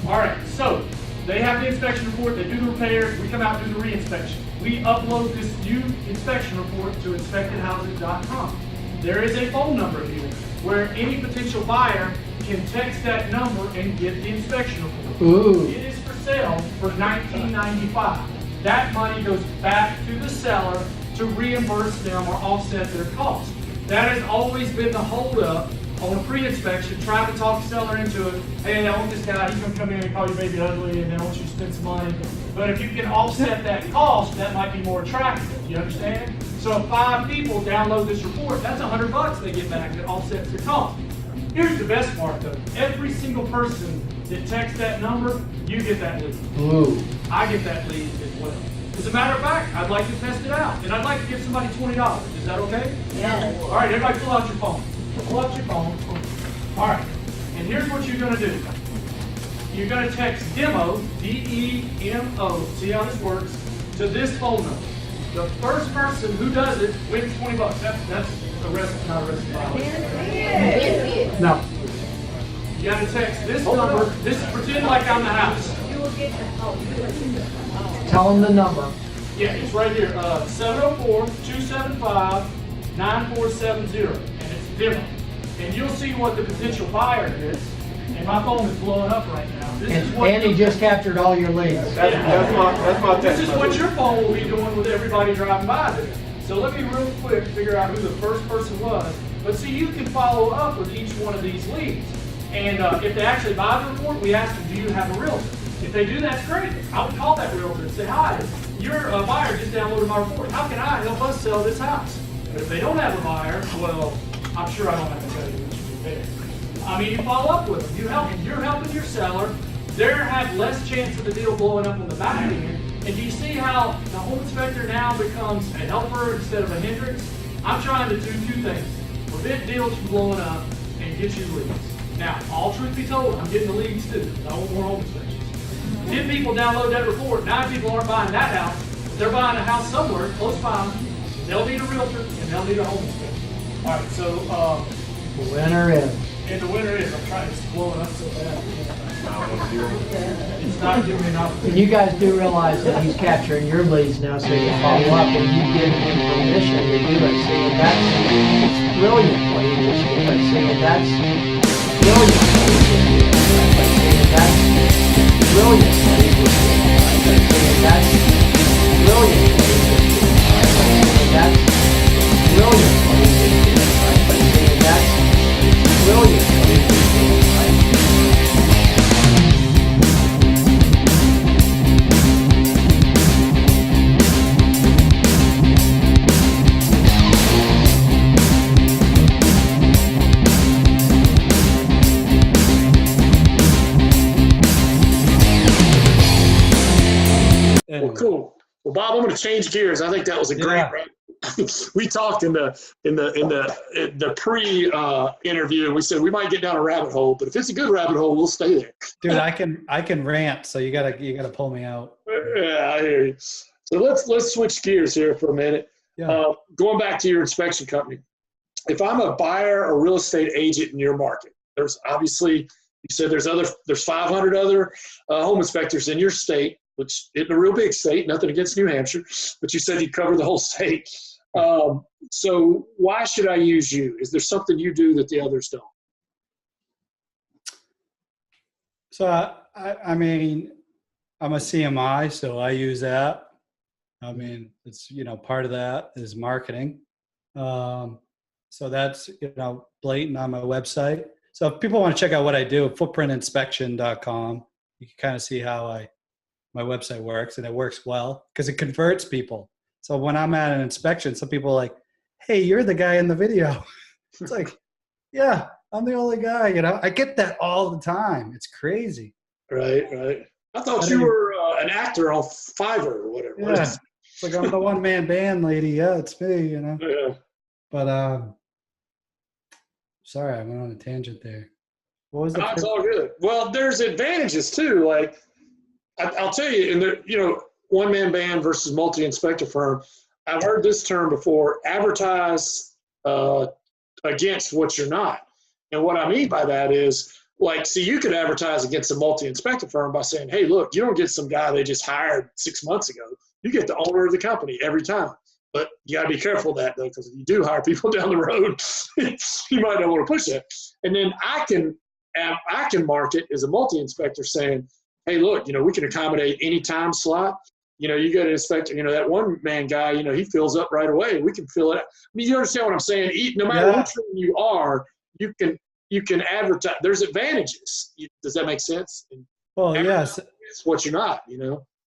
though. All right, so they have the inspection report, they do the repairs, we come out and do the re-inspection. We upload this new inspection report to inspectedhouses.com. There is a phone number here where any potential buyer can text that number and get the inspection report. Ooh. It is for sale for $19.95. That money goes back to the seller to reimburse them or offset their costs. That has always been the holdup on a pre-inspection, trying to talk the seller into it. Hey, I want this guy, he's gonna come in and call you baby ugly, and then I want you to spend some money. But if you can offset that cost, that might be more attractive, you understand? So if 5 people download this report, that's $100 they get back that offsets the cost. Here's the best part though. Every single person that texts that number, you get that lead. Ooh. I get that lead as well. As a matter of fact, I'd like to test it out, and I'd like to give somebody $20. Is that okay? Yeah. All right, everybody pull out your phone. Pull out your phone. All right. And here's what you're going to do. You're going to text DEMO, D-E-M-O, see how this works, to this phone number. The first person who does it wins $20. That's arrested, not arrested violence. No. You got to text this number. This is pretend like I'm the house. Tell them the number. Yeah, it's right here. 704-275-9470, and it's DEMO. And you'll see what the potential buyer is. And my phone is blowing up right now. This is what And he just captured all your leads. That's my This is what your phone will be doing with everybody driving by there. So let me real quick figure out who the first person was. But see, you can follow up with each one of these leads. And if they actually buy the report, we ask them, do you have a realtor? If they do, that's great. I would call that realtor and say, hi, your buyer just downloaded my report. How can I help us sell this house? But if they don't have a buyer, well, I'm sure I don't have to tell you what you do there. I mean, you follow up with them. You help them. You're helping your seller. They have less chance of the deal blowing up on the back end. And do you see how the home inspector now becomes a helper instead of a hindrance? I'm trying to do two things. Prevent deals from blowing up and get you leads. Now, all truth be told, I'm getting the leads too. I want more home inspections. 10 people download that report. 9 people aren't buying that house. They're buying a house somewhere close by. They'll need a realtor and they'll need a home inspector. All right, so The winner is. and the winner is, I'm trying, it's blowing up so bad. It's not giving me an opportunity. And you guys do realize that he's capturing your leads now, so you follow up and you give him permission to do it. See, and that's, it's brilliant what he just did. See, and that's brilliant what he just did. See, and that's brilliant what he just did. See, and that's brilliant what he just did. See, and that's brilliant what he just did. See, and that's brilliant what he just did. Well, cool. Well, Bob, I'm going to change gears. I think that was a great. Yeah. We talked in the pre interview, and we said we might get down a rabbit hole, but if it's a good rabbit hole, we'll stay there. Dude, I can rant, so you gotta pull me out. Yeah, I hear you. So let's switch gears here for a minute. Yeah. Going back to your inspection company, if I'm a buyer or real estate agent in your market, there's obviously, you said there's 500 other home inspectors in your state, which isn't a real big state, nothing against New Hampshire, but you said you cover the whole state. So why should I use you? Is there something you do that the others don't? So I mean, I'm a CMI, so I use that. I mean, it's, part of that is marketing. So that's, blatant on my website. So if people want to check out what I do, footprintinspection.com, you can kind of see how my website works, and it works well because it converts people. So when I'm at an inspection, some people are like, hey, you're the guy in the video. It's like, yeah, I'm the only guy, I get that all the time. It's crazy. Right. I thought you were an actor on Fiverr or whatever. Yeah. It's like, I'm the one-man band lady. Yeah, it's me, Yeah. But, sorry, I went on a tangent there. What was the It's all good. Well, there's advantages too. Like, I'll tell you, one-man band versus multi-inspector firm, I've heard this term before, advertise against what you're not. And what I mean by that is, you could advertise against a multi-inspector firm by saying, hey, look, you don't get some guy they just hired 6 months ago. You get the owner of the company every time. But you got to be careful of that, though, because if you do hire people down the road, you might not want to push that. And then I can market as a multi-inspector saying, hey, look, we can accommodate any time slot. You get an inspector, that one-man guy, he fills up right away. We can fill it up. I mean, you understand what I'm saying? No matter which one you are, you can advertise. There's advantages. Does that make sense? Well, yes. It's what you're not,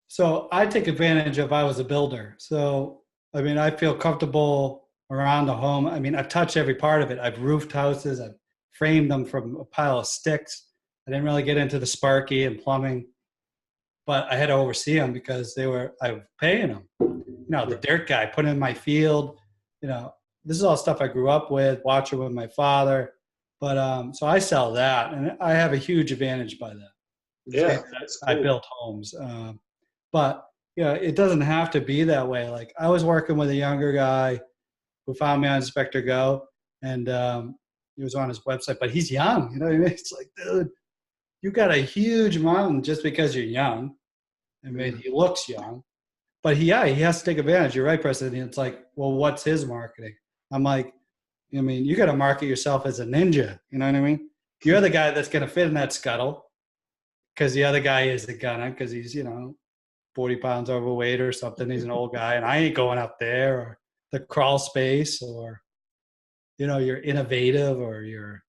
So I take advantage of, I was a builder. So, I mean, I feel comfortable around the home. I mean, I've touched every part of it. I've roofed houses. I've framed them from a pile of sticks. I didn't really get into the sparky and plumbing, but I had to oversee them because I was paying them. The dirt guy put in my field. This is all stuff I grew up with, watching with my father. But so I sell that, and I have a huge advantage by that. Yeah, that's cool. I built homes. But it doesn't have to be that way. Like I was working with a younger guy who found me on Inspector Go, and he was on his website, but he's young. You know what I mean? It's like, dude, you got a huge mountain just because you're young. I mean, he looks young, but he has to take advantage. You're right, Preston. It's like, well, what's his marketing? I'm like, I mean, you got to market yourself as a ninja. You know what I mean? You're the guy that's going to fit in that scuttle because the other guy is the gunner because he's, 40 pounds overweight or something. He's an old guy, and I ain't going up there, or the crawl space, or, you're innovative, or you're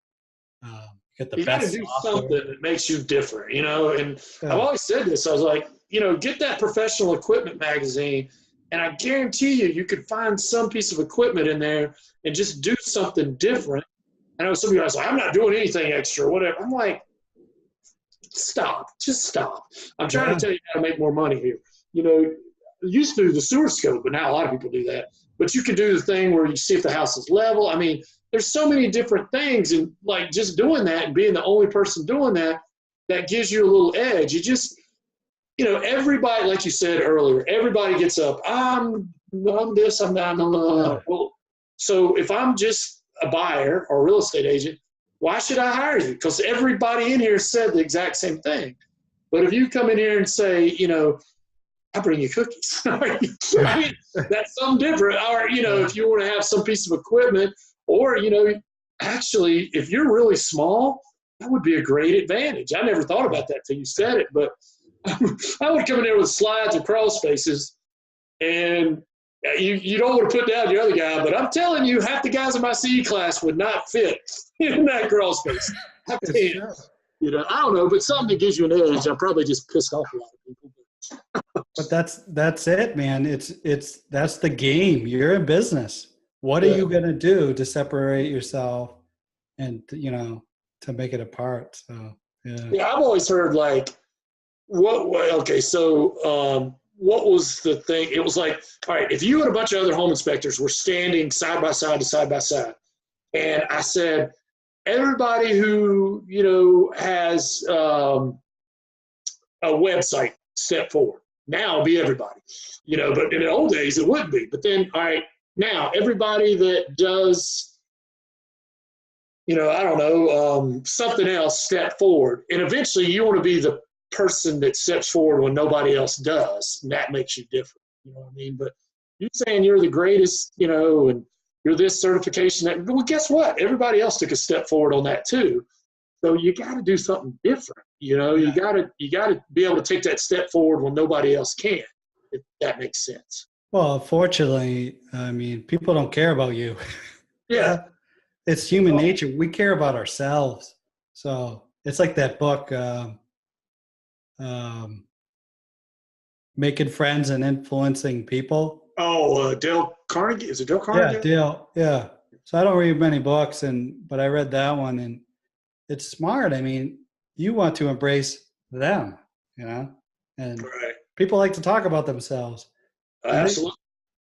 get the You got best to do software. something that makes you different, and I've always said this. I was like, get that professional equipment magazine, and I guarantee you could find some piece of equipment in there and just do something different. I know some of you guys are like, I'm not doing anything extra or whatever. I'm like, just stop. I'm trying to tell you how to make more money here. You used to do the sewer scope, but now a lot of people do that. But you could do the thing where you see if the house is level. I mean, there's so many different things, and like just doing that and being the only person doing that gives you a little edge. You just, everybody, like you said earlier, everybody gets up. I'm this, I'm that. Well, so if I'm just a buyer or a real estate agent, why should I hire you? Because everybody in here said the exact same thing. But if you come in here and say, I bring you cookies. I mean, that's something different. Or, if you want to have some piece of equipment, or, actually, if you're really small, that would be a great advantage. I never thought about that till you said it, but I would come in there with slides and crawl spaces, and you don't want to put down the other guy, but I'm telling you, half the guys in my CE class would not fit in that crawl space. I don't know, but something that gives you an edge. I'm probably just pissed off a lot of people. But that's it, man. That's the game. You're in business. What are you going to do to separate yourself and, to make it apart? So, yeah, I've always heard like, what was the thing? It was like, all right, if you and a bunch of other home inspectors were standing side by side to side by side, and I said, everybody who, has a website, step forward. Now it'll be everybody, but in the old days it wouldn't be. But then, all right, now everybody that does, I don't know, something else, step forward. And eventually you want to be the person that steps forward when nobody else does, and that makes you different. You know what I mean? But you saying you're the greatest, and you're this certification, well, guess what? Everybody else took a step forward on that too. So you got to do something different. You got to be able to take that step forward when nobody else can, if that makes sense. Well, fortunately, I mean, people don't care about you. Yeah. It's human nature. We care about ourselves. So it's like that book, Making Friends and Influencing People. Oh, Dale Carnegie. Is it Dale Carnegie? Yeah, Dale. Yeah. So I don't read many books, but I read that one, and it's smart. I mean, you want to embrace them, and Right. people like to talk about themselves. Absolutely.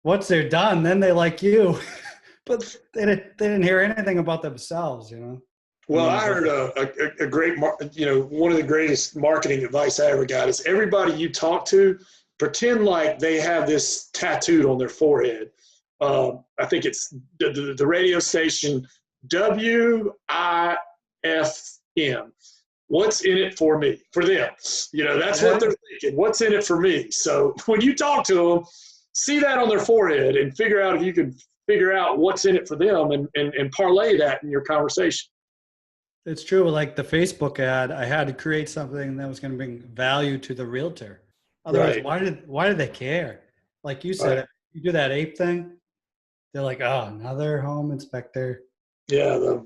Once they're done, then they like you, but they didn't hear anything about themselves, Well, I heard a great, one of the greatest marketing advice I ever got is everybody you talk to, pretend like they have this tattooed on their forehead. I think it's the radio station WIFM. What's in it for me? For them. That's what they're thinking. What's in it for me? So when you talk to them, see that on their forehead and figure out if you can figure out what's in it for them and parlay that in your conversation. It's true. Like the Facebook ad, I had to create something that was going to bring value to the realtor. Otherwise, why did they care? Like you said, you do that ape thing, they're like, oh, another home inspector. Yeah, the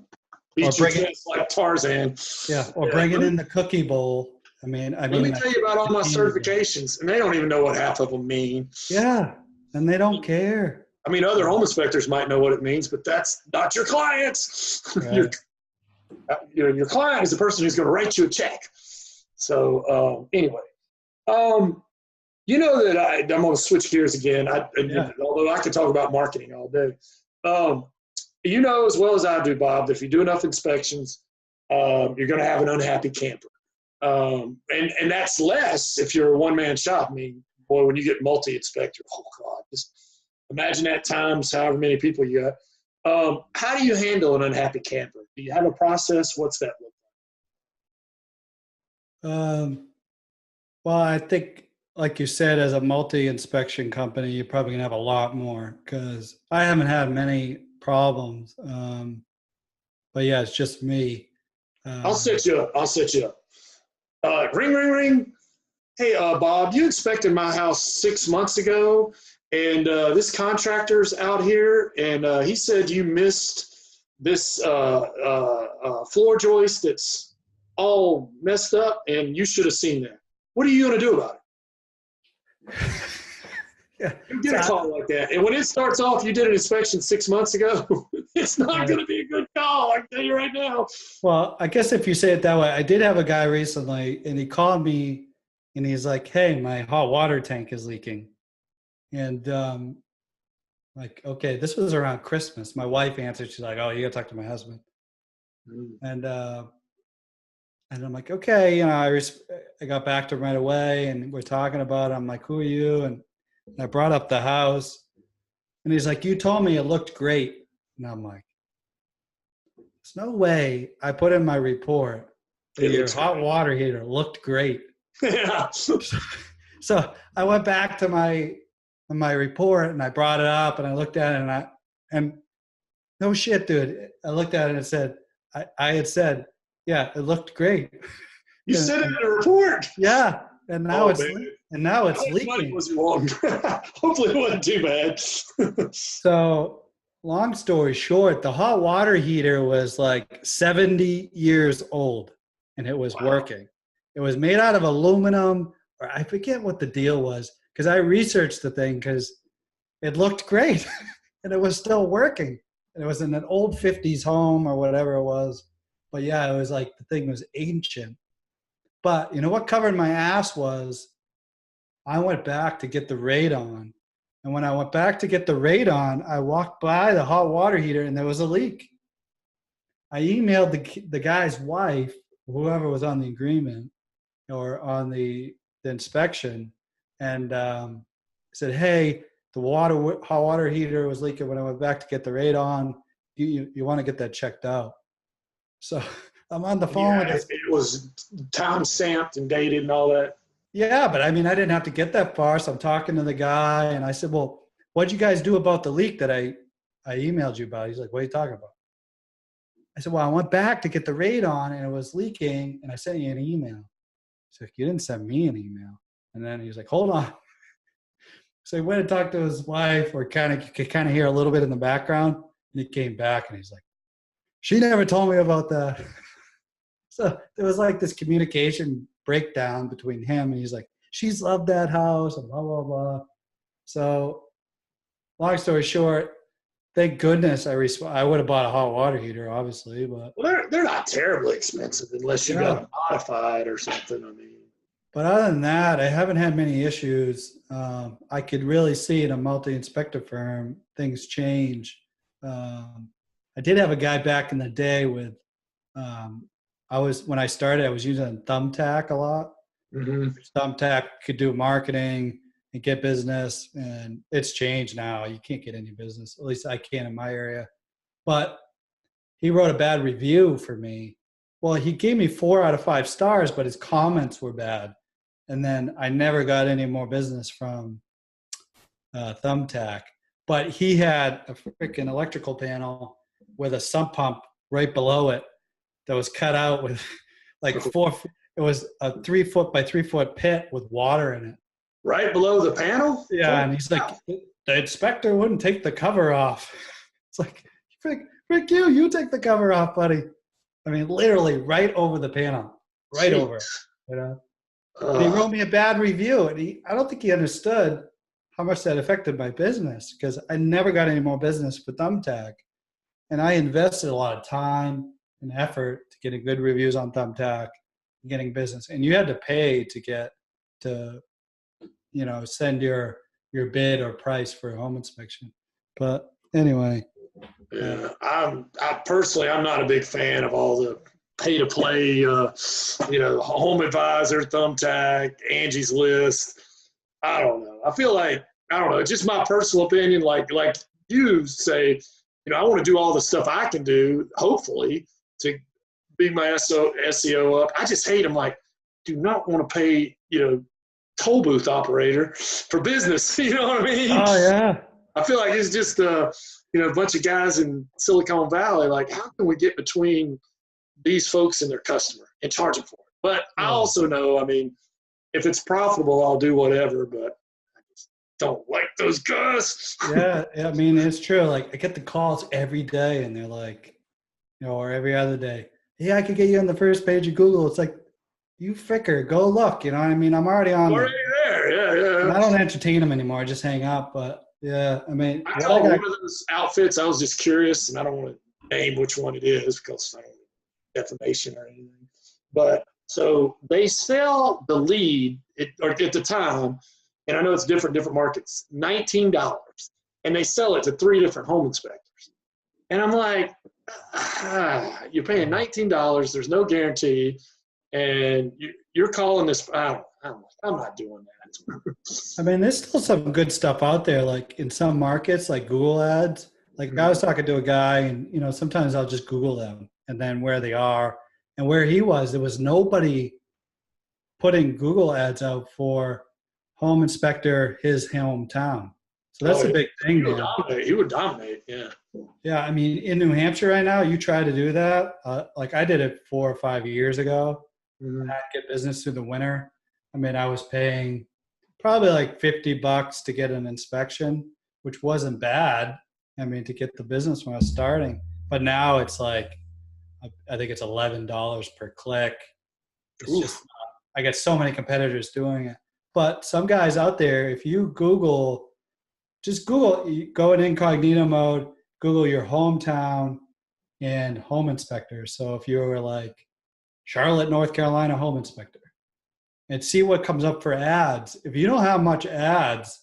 beat you kids like Tarzan. Yeah, or bringing in the cookie bowl. I mean, let me tell you about all my certifications, and they don't even know what half of them mean. Yeah, and they don't care. I mean, other home inspectors might know what it means, but that's not your clients. Right. Your client is the person who's going to write you a check. So anyway, that I'm going to switch gears again. Although I could talk about marketing all day. you know as well as I do, Bob, that if you do enough inspections, you're going to have an unhappy camper. And that's less if you're a one-man shop. I mean, boy, when you get multi-inspector, oh, God, just imagine that times however many people you got. How do you handle an unhappy camper? Do you have a process? What's that look Well, I think, like you said, as a multi-inspection company, you're probably gonna have a lot more because I haven't had many problems. But yeah, it's just me. like? I'll set you up. Ring, ring, ring. Hey, Bob, you inspected my house 6 months ago, and this contractor's out here, and he said you missed this floor joist that's all messed up, and you should have seen that. What are you going to do about it? Yeah. You get a call like that, and when it starts off, you did an inspection 6 months ago. It's not going to be a good call. I can tell you right now. Well, I guess if you say it that way, I did have a guy recently, and he called me, and he's like, "Hey, my hot water tank is leaking," and like, okay, this was around Christmas. My wife answered. She's like, "Oh, you got to talk to my husband," and I'm like, okay, you know, I got back to him right away, and we're talking about it. I'm like, who are you? And I brought up the house, and he's like, you told me it looked great. And I'm like, there's no way I put in my report that your hot water heater looked great. Yeah. So I went back to my report, and I brought it up, and I looked at it, and no shit, dude. I looked at it and it said, I had said, yeah, it looked great. You said it in the report. Yeah, and now it's leaking. How much money was you on? Hopefully it wasn't too bad. So, long story short, the hot water heater was like 70 years old, and it was working. It was made out of aluminum, or I forget what the deal was, because I researched the thing because it looked great, and it was still working. And it was in an old 50s home or whatever it was. But yeah, it was like the thing was ancient. But you know what covered my ass was I went back to get the radon. And when I went back to get the radon, I walked by the hot water heater and there was a leak. I emailed the guy's wife, whoever was on the agreement or on the inspection, and said, hey, the hot water heater was leaking when I went back to get the radon. You want to get that checked out. So I'm on the phone with this. It was time stamped and dated and all that. Yeah, but I mean, I didn't have to get that far. So I'm talking to the guy, and I said, well, what'd you guys do about the leak that I emailed you about? He's like, what are you talking about? I said, well, I went back to get the radon, and it was leaking, and I sent you an email. He's like, you didn't send me an email. And then he was like, hold on. So he went and talked to his wife, or you could kind of hear a little bit in the background, and he came back, and he's like, she never told me about that. So there was like this communication breakdown between him, and he's like, she's loved that house and blah, blah, blah. So long story short, thank goodness I would have bought a hot water heater, obviously, but well, they're not terribly expensive unless you got it modified or something. I mean, but other than that, I haven't had many issues. I could really see in a multi-inspector firm things change. I did have a guy back in the day with, when I started, I was using Thumbtack a lot. Mm-hmm. Thumbtack could do marketing and get business, and it's changed now. You can't get any business. At least I can't in my area. But he wrote a bad review for me. Well, he gave me 4 out of 5 stars, but his comments were bad. And then I never got any more business from Thumbtack. But he had a freaking electrical panel with a sump pump right below it that was cut out with like it was a 3-foot by 3-foot pit with water in it. Right below the panel? Yeah, and he's like, the inspector wouldn't take the cover off. It's like, frick you take the cover off, buddy. I mean, literally right over the panel, right over it, you know? And he wrote me a bad review, and I don't think he understood how much that affected my business, because I never got any more business with Thumbtack. And I invested a lot of time and effort to getting good reviews on Thumbtack and getting business. And you had to pay to get to, you know, send your bid or price for a home inspection. But anyway. Yeah, I personally, I'm not a big fan of all the pay to play, Home Advisor, Thumbtack, Angie's List. I don't know. I feel like, I don't know, just my personal opinion, like you say, I want to do all the stuff I can do, hopefully, to beat my SEO up. I just hate them. Like, do not want to pay, toll booth operator for business. You know what I mean? Oh yeah. I feel like it's just a bunch of guys in Silicon Valley. Like, how can we get between these folks and their customer and charge them for it? But I also know, I mean, if it's profitable, I'll do whatever. But I just don't like those guys. Yeah, I mean, it's true. Like, I get the calls every day, and they're like, or every other day, yeah, I could get you on the first page of Google. It's like, you fricker, go look. You know what I mean? I'm already on Already there. Yeah. And I don't entertain them anymore. I just hang up. But yeah, I mean, I call one of those outfits. I was just curious, and I don't want to name which one it is because I don't want defamation or anything. But so they sell the lead, or at the time, and I know it's different markets, $19, and they sell it to 3 different home inspectors. And I'm like, you're paying $19. There's no guarantee, and you're calling this. I'm not doing that. I mean, there's still some good stuff out there. Like in some markets, like Google Ads. Like I was talking to a guy, and sometimes I'll just Google them and then where they are and where he was. There was nobody putting Google Ads out for home inspector his hometown. So that's a big thing. He would dominate. Yeah. Yeah, I mean, in New Hampshire right now, you try to do that. Like I did it 4 or 5 years ago. Mm-hmm. I get business through the winter. I mean, I was paying probably like $50 to get an inspection, which wasn't bad. I mean, to get the business when I was starting. But now it's like, I think it's $11 per click. It's just, I get so many competitors doing it. But some guys out there, if you Google, you go in incognito mode, Google your hometown and home inspector. So if you were like Charlotte, North Carolina home inspector, and see what comes up for ads. If you don't have much ads,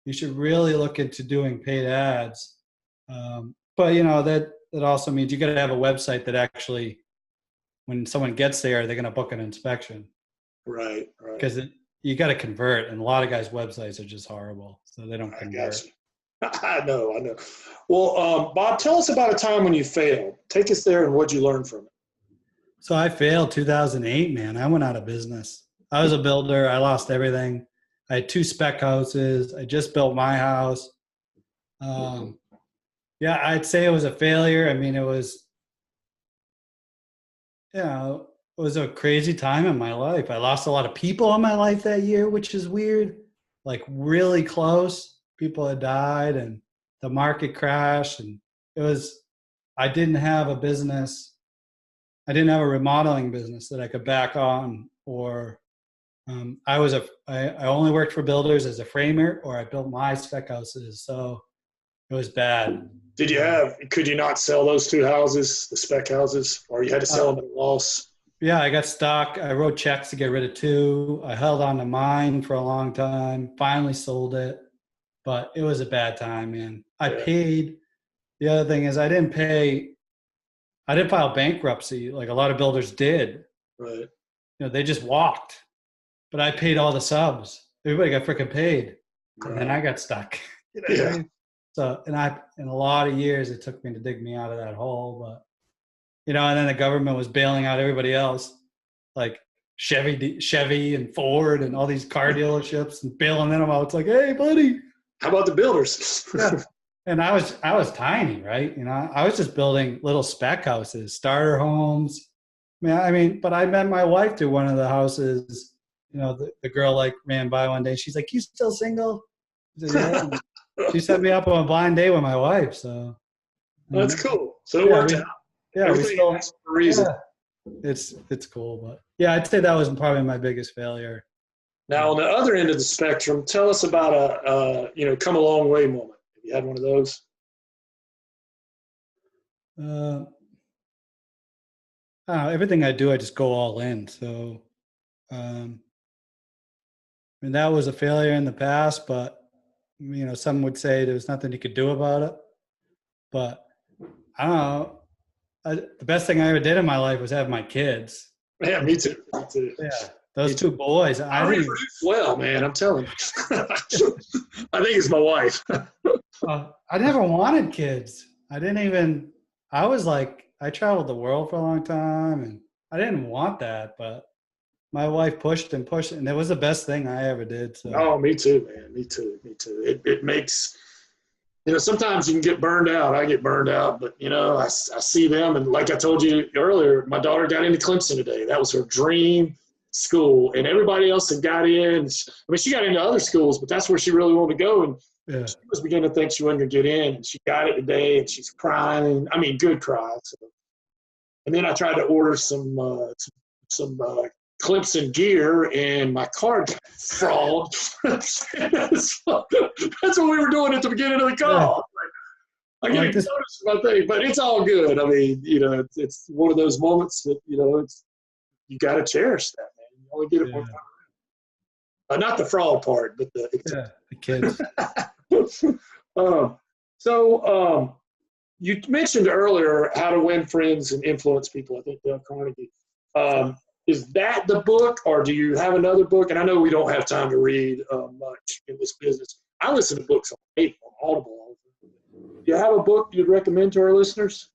you should really look into doing paid ads. But that also means you got to have a website that actually, when someone gets there, they're going to book an inspection. Right. Because you got to convert, and a lot of guys' websites are just horrible, so they don't convert. I know. Well, Bob, tell us about a time when you failed. Take us there, and what'd you learn from it? So I failed 2008, man. I went out of business. I was a builder. I lost everything. I had 2 spec houses. I just built my house. Yeah, I'd say it was a failure. I mean, it was a crazy time in my life. I lost a lot of people in my life that year, which is weird. Like really close. People had died and the market crashed. And I didn't have a business. I didn't have a remodeling business that I could back on, or I only worked for builders as a framer, or I built my spec houses. So it was bad. Could you not sell those 2 houses, the spec houses, or you had to sell them at a loss? Yeah, I got stuck. I wrote checks to get rid of 2. I held on to mine for a long time, finally sold it, but it was a bad time, man. I paid. The other thing is I didn't file bankruptcy like a lot of builders did. Right. They just walked. But I paid all the subs. Everybody got freaking paid. Right. And then I got stuck. Yeah. So, in a lot of years, it took me to dig me out of that hole. But, and then the government was bailing out everybody else, like Chevy and Ford and all these car dealerships, and bailing them out. It's like, hey, buddy. How about the builders? Yeah. And I was tiny, right? I was just building little spec houses, starter homes. But I met my wife through one of the houses. The girl ran by one day. She's like, "You still single?" I said, yeah. She set me up on a blind date with my wife. So that's cool. So it worked out. Yeah, we still for a reason. Yeah, it's cool, but yeah, I'd say that was probably my biggest failure. Now, on the other end of the spectrum, tell us about a come a long way moment. Have you had one of those? Everything I do, I just go all in. So, that was a failure in the past, but some would say there was nothing you could do about it. But I don't know. The best thing I ever did in my life was have my kids. Yeah, me too. Me too. Yeah, those two boys. I reproduce well, man. I'm telling you. I think it's my wife. I never wanted kids. I was like, I traveled the world for a long time and I didn't want that, but my wife pushed and pushed, and it was the best thing I ever did. So. Oh, me too, man. Me too. Me too. It makes, sometimes you can get burned out. I get burned out, but, I see them. And like I told you earlier, my daughter got into Clemson today. That was her dream school. And everybody else that got in, she got into other schools, but that's where she really wanted to go. And she was beginning to think she wasn't going to get in. And she got it today, and she's crying. I mean, good cry. So. And then I tried to order some Clemson gear, and my card got fraud. That's what we were doing at the beginning of the call. I get noticed my thing, but it's all good. I mean, it's one of those moments that you got to cherish that, man. You only get it one time. Not the fraud part, but the kids. You mentioned earlier How to Win Friends and Influence People. I think Dale Carnegie. Is that the book, or do you have another book? And I know we don't have time to read much in this business. I listen to books on Audible. Do you have a book you'd recommend to our listeners?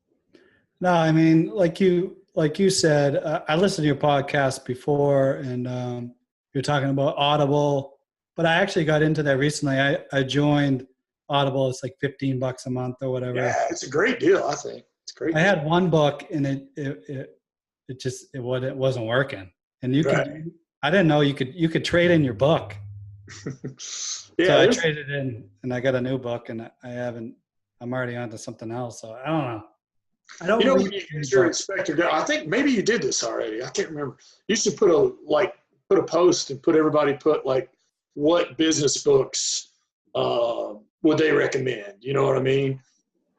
No, I mean, like you said, I listened to your podcast before, and you're talking about Audible. But I actually got into that recently. I joined Audible. It's like $15 a month or whatever. Yeah, it's a great deal. I think it's great. I had one book, and it wasn't working. And I didn't know you could trade in your book. Yeah, so I traded in, and I got a new book, and I'm already onto something else. So I don't know. I don't when you get your inspector, I think maybe you did this already. I can't remember. You should put a post and put like what business books would they recommend? You know what I mean?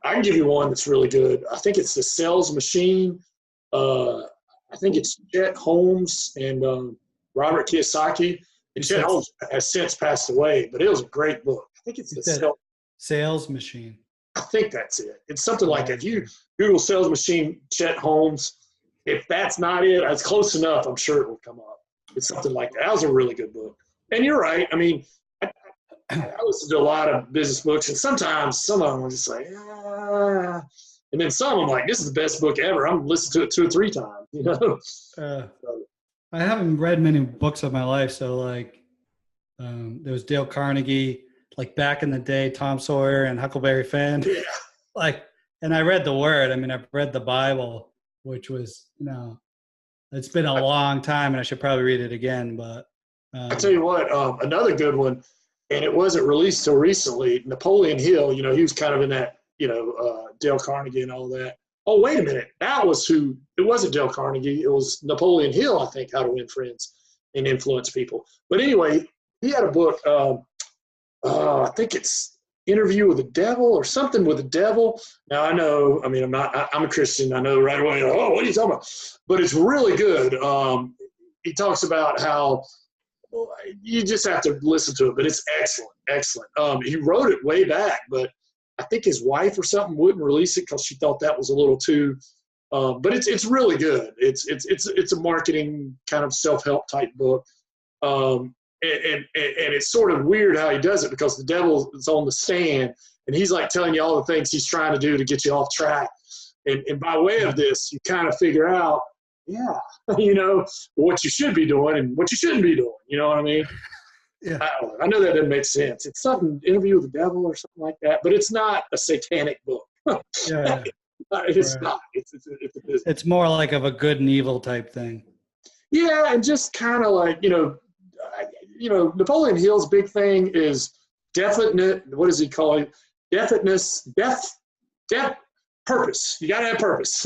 I can give you one that's really good. I think it's The Sales Machine. I think it's Chet Holmes and Robert Kiyosaki. And Chet Holmes has since passed away, but it was a great book. I think it's The Sales Machine. I think that's it. It's something like that. If you Google Sales Machine, Chet Holmes, if that's not it, it's close enough, I'm sure it will come up. It's something like that. That was a really good book. And you're right. I mean, I listen to a lot of business books, and sometimes some of them are just like, and then some I'm like, this is the best book ever. I'm listening to it 2 or 3 times, I haven't read many books of my life. So like, there was Dale Carnegie, like back in the day, Tom Sawyer and Huckleberry Finn. Yeah. And I read the Word. I mean, I've read the Bible, which was, it's been a long time, and I should probably read it again. But I tell you what, another good one, and it wasn't released till recently. Napoleon Hill. He was kind of in that, Dale Carnegie and all that. Oh, wait a minute, that was who? It wasn't Dale Carnegie. It was Napoleon Hill. I think How to Win Friends and Influence People. But anyway, he had a book. I think it's Interview with the Devil or something with the devil. Now I know, I mean, I'm a Christian. I know right away, oh, what are you talking about? But it's really good. He talks about how you just have to listen to it, but it's excellent, excellent. He wrote it way back, but I think his wife or something wouldn't release it because she thought that was a little too, but it's really good. It's a marketing kind of self-help type book. And it's sort of weird how he does it because the devil is on the stand and he's like telling you all the things he's trying to do to get you off track. And by way of this, you kind of figure out, what you should be doing and what you shouldn't be doing. You know what I mean? Yeah. I know that doesn't make sense. It's something, Interview with the Devil or something like that, but it's not a satanic book. Yeah. It's not. It's a business. It's more like of a good and evil type thing. Yeah, and just kind of like, Napoleon Hill's big thing is definite. What does he call it? Definiteness, purpose. You got to have purpose.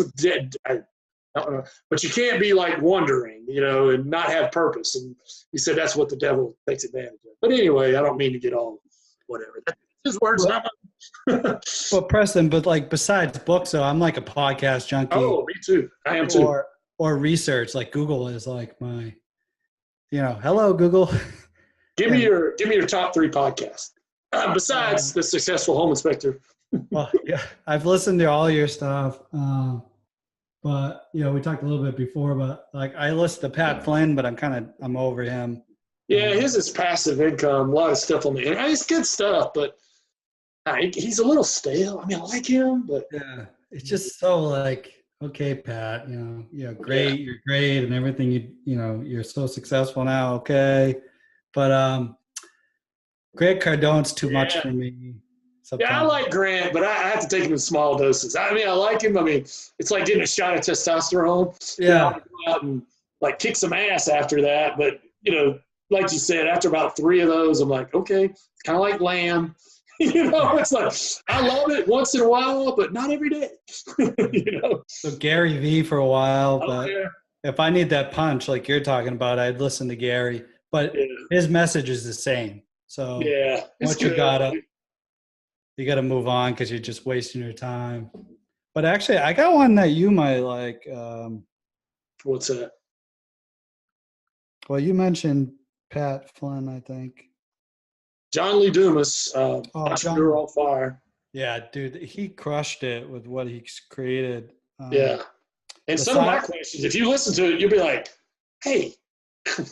I don't know, but you can't be like wondering, and not have purpose. And he said that's what the devil takes advantage of. But anyway, I don't mean to get all whatever. That's his words, not mine. Well, Preston, but like besides books, though, I'm like a podcast junkie. Oh, me too. I am too. Or research, like Google is like my, hello Google. Give me your top 3 podcasts besides the Successful Home Inspector Well, yeah, I've listened to all your stuff. But we talked a little bit before, but like I listen to Pat Flynn, but I'm over him. Yeah, his is passive income, a lot of stuff on the internet. It's good stuff, but he's a little stale. I mean, I like him, but Yeah, it's just so like, okay, Pat, great, you're great and everything, you're so successful now, okay. But Grant Cardone's too much for me sometimes. yeah, I like Grant, but I have to take him in small doses. I mean, I like him. I mean, it's like getting a shot of testosterone. Yeah. I go out and like kick some ass after that. But, like you said, after about 3 of those, I'm like, okay, it's kind of like Lamb. It's like, I love it once in a while, but not every day. So Gary Vee for a while, but Okay. if I need that punch like you're talking about, I'd listen to Gary. But his message is the same. So Yeah. once you gotta move on because you're just wasting your time. But actually, I got one that you might like. What's that? Well, you mentioned Pat Flynn, I think. John Lee Dumas, Entrepreneur on Fire. Yeah, dude, he crushed it with what he's created. Yeah. And some of my questions, if you listen to it, you'll be like, hey,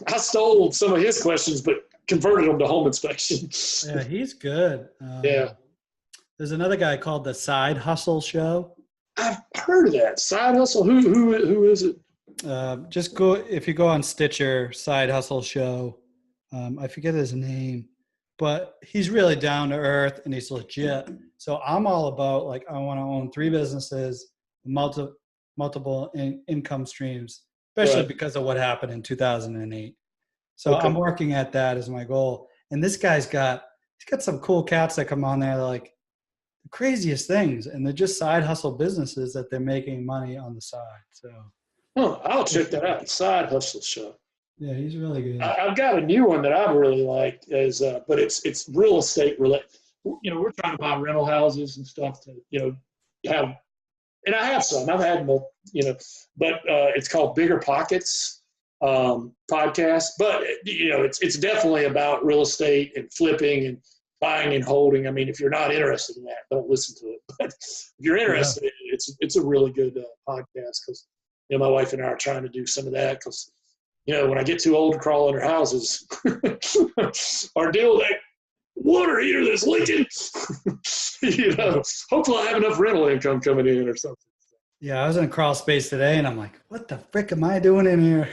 I stole some of his questions, but converted them to home inspection. Yeah, he's good. Yeah. There's another guy called The Side Hustle Show. I've heard of that. Side Hustle. Who is it? Just go, if you go on Stitcher, Side Hustle Show. I forget his name, but he's really down to earth and he's legit. So I'm all about like, I want to own 3 businesses, multiple income streams, especially because of what happened in 2008. So I'm working at that as my goal. And this guy's got some cool cats that come on there like the craziest things, and they're just side hustle businesses that they're making money on the side. So I'll check that out. Side Hustle Show. Yeah, he's really good. I've got a new one that I've really liked, but it's real estate related. We're trying to buy rental houses and stuff to have, and I have some. I've had them, but it's called Bigger Pockets podcast. But it's definitely about real estate and flipping and buying and holding. I mean, if you're not interested in that, don't listen to it. But if you're interested, it's a really good podcast because my wife and I are trying to do some of that because. When I get too old to crawl under houses or deal with that water heater that's leaking, hopefully I have enough rental income coming in or something. Yeah, I was in a crawl space today and I'm like, what the frick am I doing in here?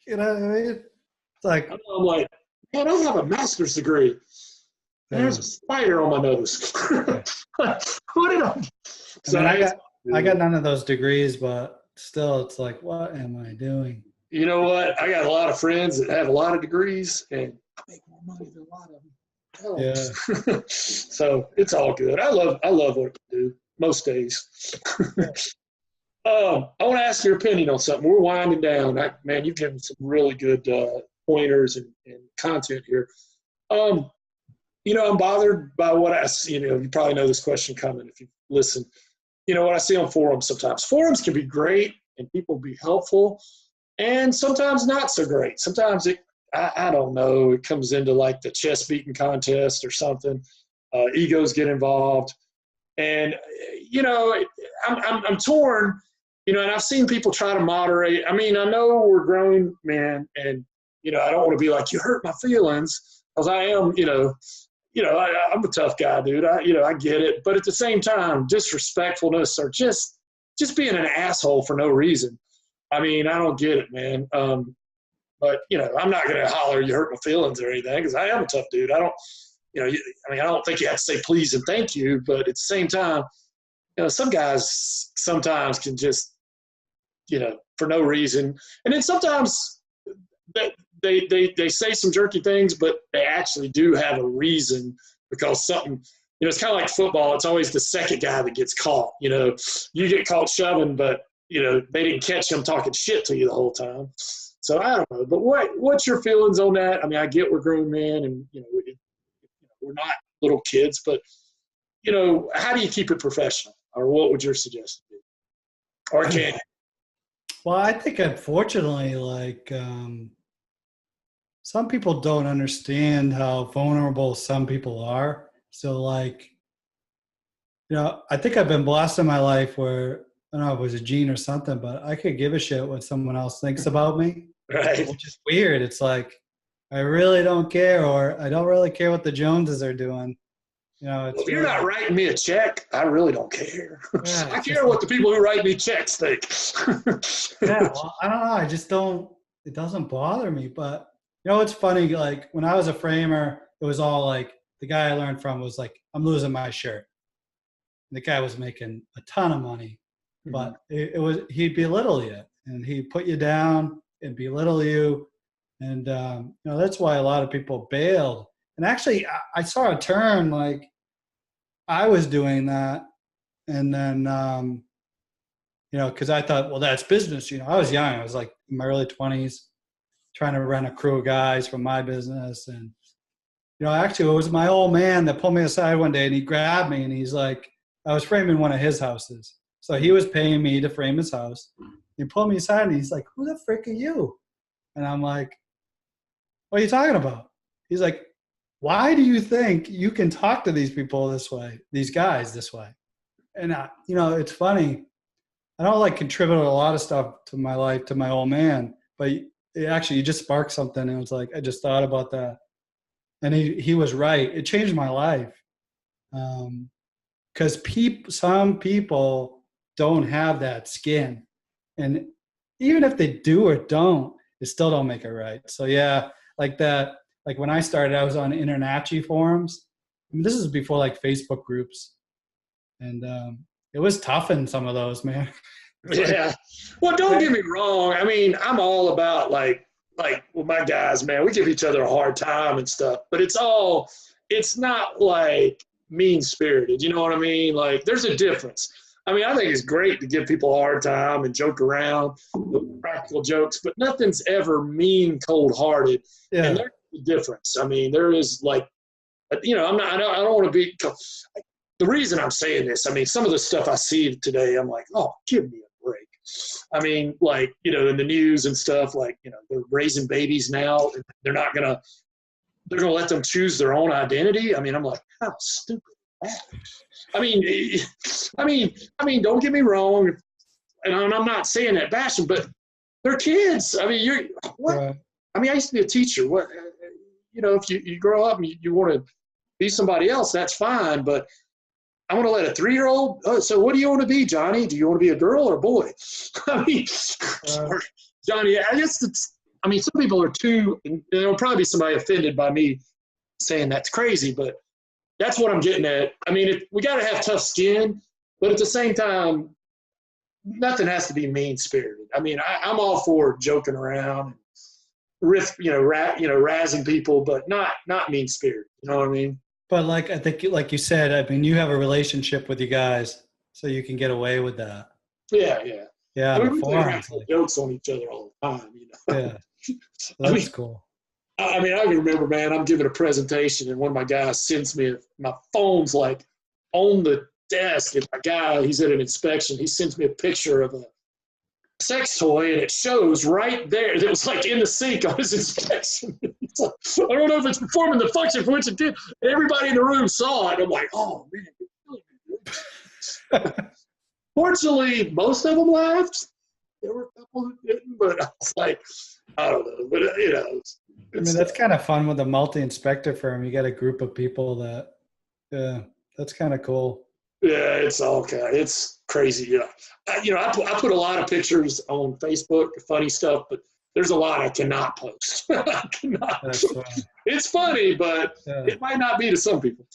You know what I mean? It's like, I'm like, man, I have a master's degree. And there's a spider on my nose. What did I? So I got none of those degrees, but still it's like, what am I doing? You know what? I got a lot of friends that have a lot of degrees, and I make more money than a lot of them. Yeah. So it's all good. I love what I do most days. I want to ask your opinion on something. We're winding down. Man, you've given some really good pointers and content here. I'm bothered by what I see. You probably know this question coming if you listen. What I see on forums sometimes. Forums can be great, and people be helpful. And sometimes not so great. Sometimes I don't know, it comes into like the chest beating contest or something. Egos get involved. And, I'm torn, and I've seen people try to moderate. I mean, I know we're grown men and, I don't want to be like, you hurt my feelings because I am, I'm a tough guy, dude. I get it. But at the same time, disrespectfulness or just being an asshole for no reason. I mean, I don't get it, man. But, I'm not going to holler, you hurt my feelings or anything because I am a tough dude. I don't, I don't think you have to say please and thank you. But at the same time, some guys sometimes can just, for no reason. And then sometimes they say some jerky things, but they actually do have a reason because something, it's kind of like football. It's always the second guy that gets caught. You get caught shoving, but they didn't catch him talking shit to you the whole time. So I don't know. But what's your feelings on that? I mean, I get we're grown men and, we're not little kids, but, how do you keep it professional? Or what would your suggestion be? Or can you? Well, I think unfortunately, like, some people don't understand how vulnerable some people are. So like, I think I've been blessed in my life where, I don't know if it was a gene or something, but I could give a shit what someone else thinks about me, Right. which is weird. It's like, I really don't care, or I don't really care what the Joneses are doing. It's If you're not writing me a check, I really don't care. Yeah, I it's care just what the people who write me checks think. yeah, well, I don't know. I just don't, it doesn't bother me. But, it's funny. Like when I was a framer, it was all like, the guy I learned from was like, I'm losing my shirt. And the guy was making a ton of money, but it was, he'd belittle you and he'd put you down and belittle you. And, that's why a lot of people bailed. And actually, I saw a turn, like I was doing that. And then, because I thought, well, that's business. I was young. I was like in my early 20s, trying to rent a crew of guys from my business. And, actually, it was my old man that pulled me aside one day and he grabbed me and he's like, I was framing one of his houses. So he was paying me to frame his house. He pulled me aside and he's like, who the frick are you? And I'm like, what are you talking about? He's like, why do you think you can talk to these people this way, these guys this way? And, it's funny. I don't like contribute a lot of stuff to my life, to my old man, but you just sparked something. And it was like, I just thought about that. And he was right. It changed my life. Because some people don't have that skin. And even if they do or don't, it still don't make it right. So yeah, like that. Like when I started, I was on InterNACHI forums. This is before like Facebook groups. And it was tough in some of those, man. Yeah. Well, don't get me wrong. I mean, I'm all about like with my guys, man, we give each other a hard time and stuff, but it's not like mean spirited. You know what I mean? Like there's a difference. I mean, I think it's great to give people a hard time and joke around with practical jokes, but nothing's ever mean, cold hearted. Yeah. And there's a difference. I mean, there is like, I don't want to be, the reason I'm saying this, I mean, some of the stuff I see today, I'm like, oh, give me a break. I mean, like, in the news and stuff, like, they're raising babies now. And they're going to let them choose their own identity. I mean, I'm like, how stupid is that? I mean, don't get me wrong. And I'm not saying that bashing, but they're kids. I mean, what? Right. I mean, I used to be a teacher. What, if you grow up and you want to be somebody else, that's fine. But I want to let a 3-year-old. Oh, so what do you want to be, Johnny? Do you want to be a girl or a boy? I mean, Johnny, I guess some people are too, and there'll probably be somebody offended by me saying that's crazy, but that's what I'm getting at. I mean, we got to have tough skin, but at the same time, nothing has to be mean-spirited. I mean, I'm all for joking around, razzing people, but not mean-spirited. You know what I mean? But like, I think, like you said, I mean, you have a relationship with you guys, so you can get away with that. Yeah. Yeah. I mean, we crack jokes on each other all the time. Yeah. That's cool. I mean, I can remember, man, I'm giving a presentation and one of my guys sends me, my phone's like on the desk, and my guy, he's at an inspection, he sends me a picture of a sex toy and it shows right there. It was like in the sink on his inspection. It's like, I don't know if it's performing the function for which it did. Everybody in the room saw it. I'm like, oh, man. Fortunately, most of them laughed. There were a couple who didn't, but I was like, I don't know. But, I mean, that's kind of fun with a multi-inspector firm. You got a group of people that, yeah, that's kind of cool. Yeah, it's all kind. It's crazy. Yeah, I put a lot of pictures on Facebook, funny stuff, but there's a lot I cannot post. I cannot. That's funny. It's funny, but it might not be to some people.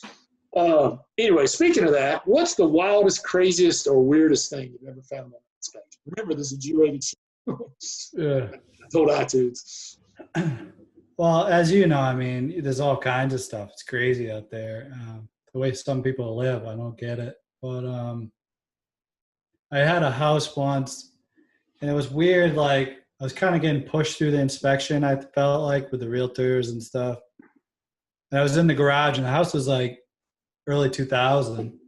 Anyway, speaking of that, what's the wildest, craziest, or weirdest thing you've ever found on inspection? Remember, this is a G-rated show. Yeah. I told iTunes. Well, as you know, I mean, there's all kinds of stuff. It's crazy out there. The way some people live, I don't get it. But I had a house once, and it was weird. Like, I was kind of getting pushed through the inspection, I felt like, with the realtors and stuff. And I was in the garage, and the house was like early 2000.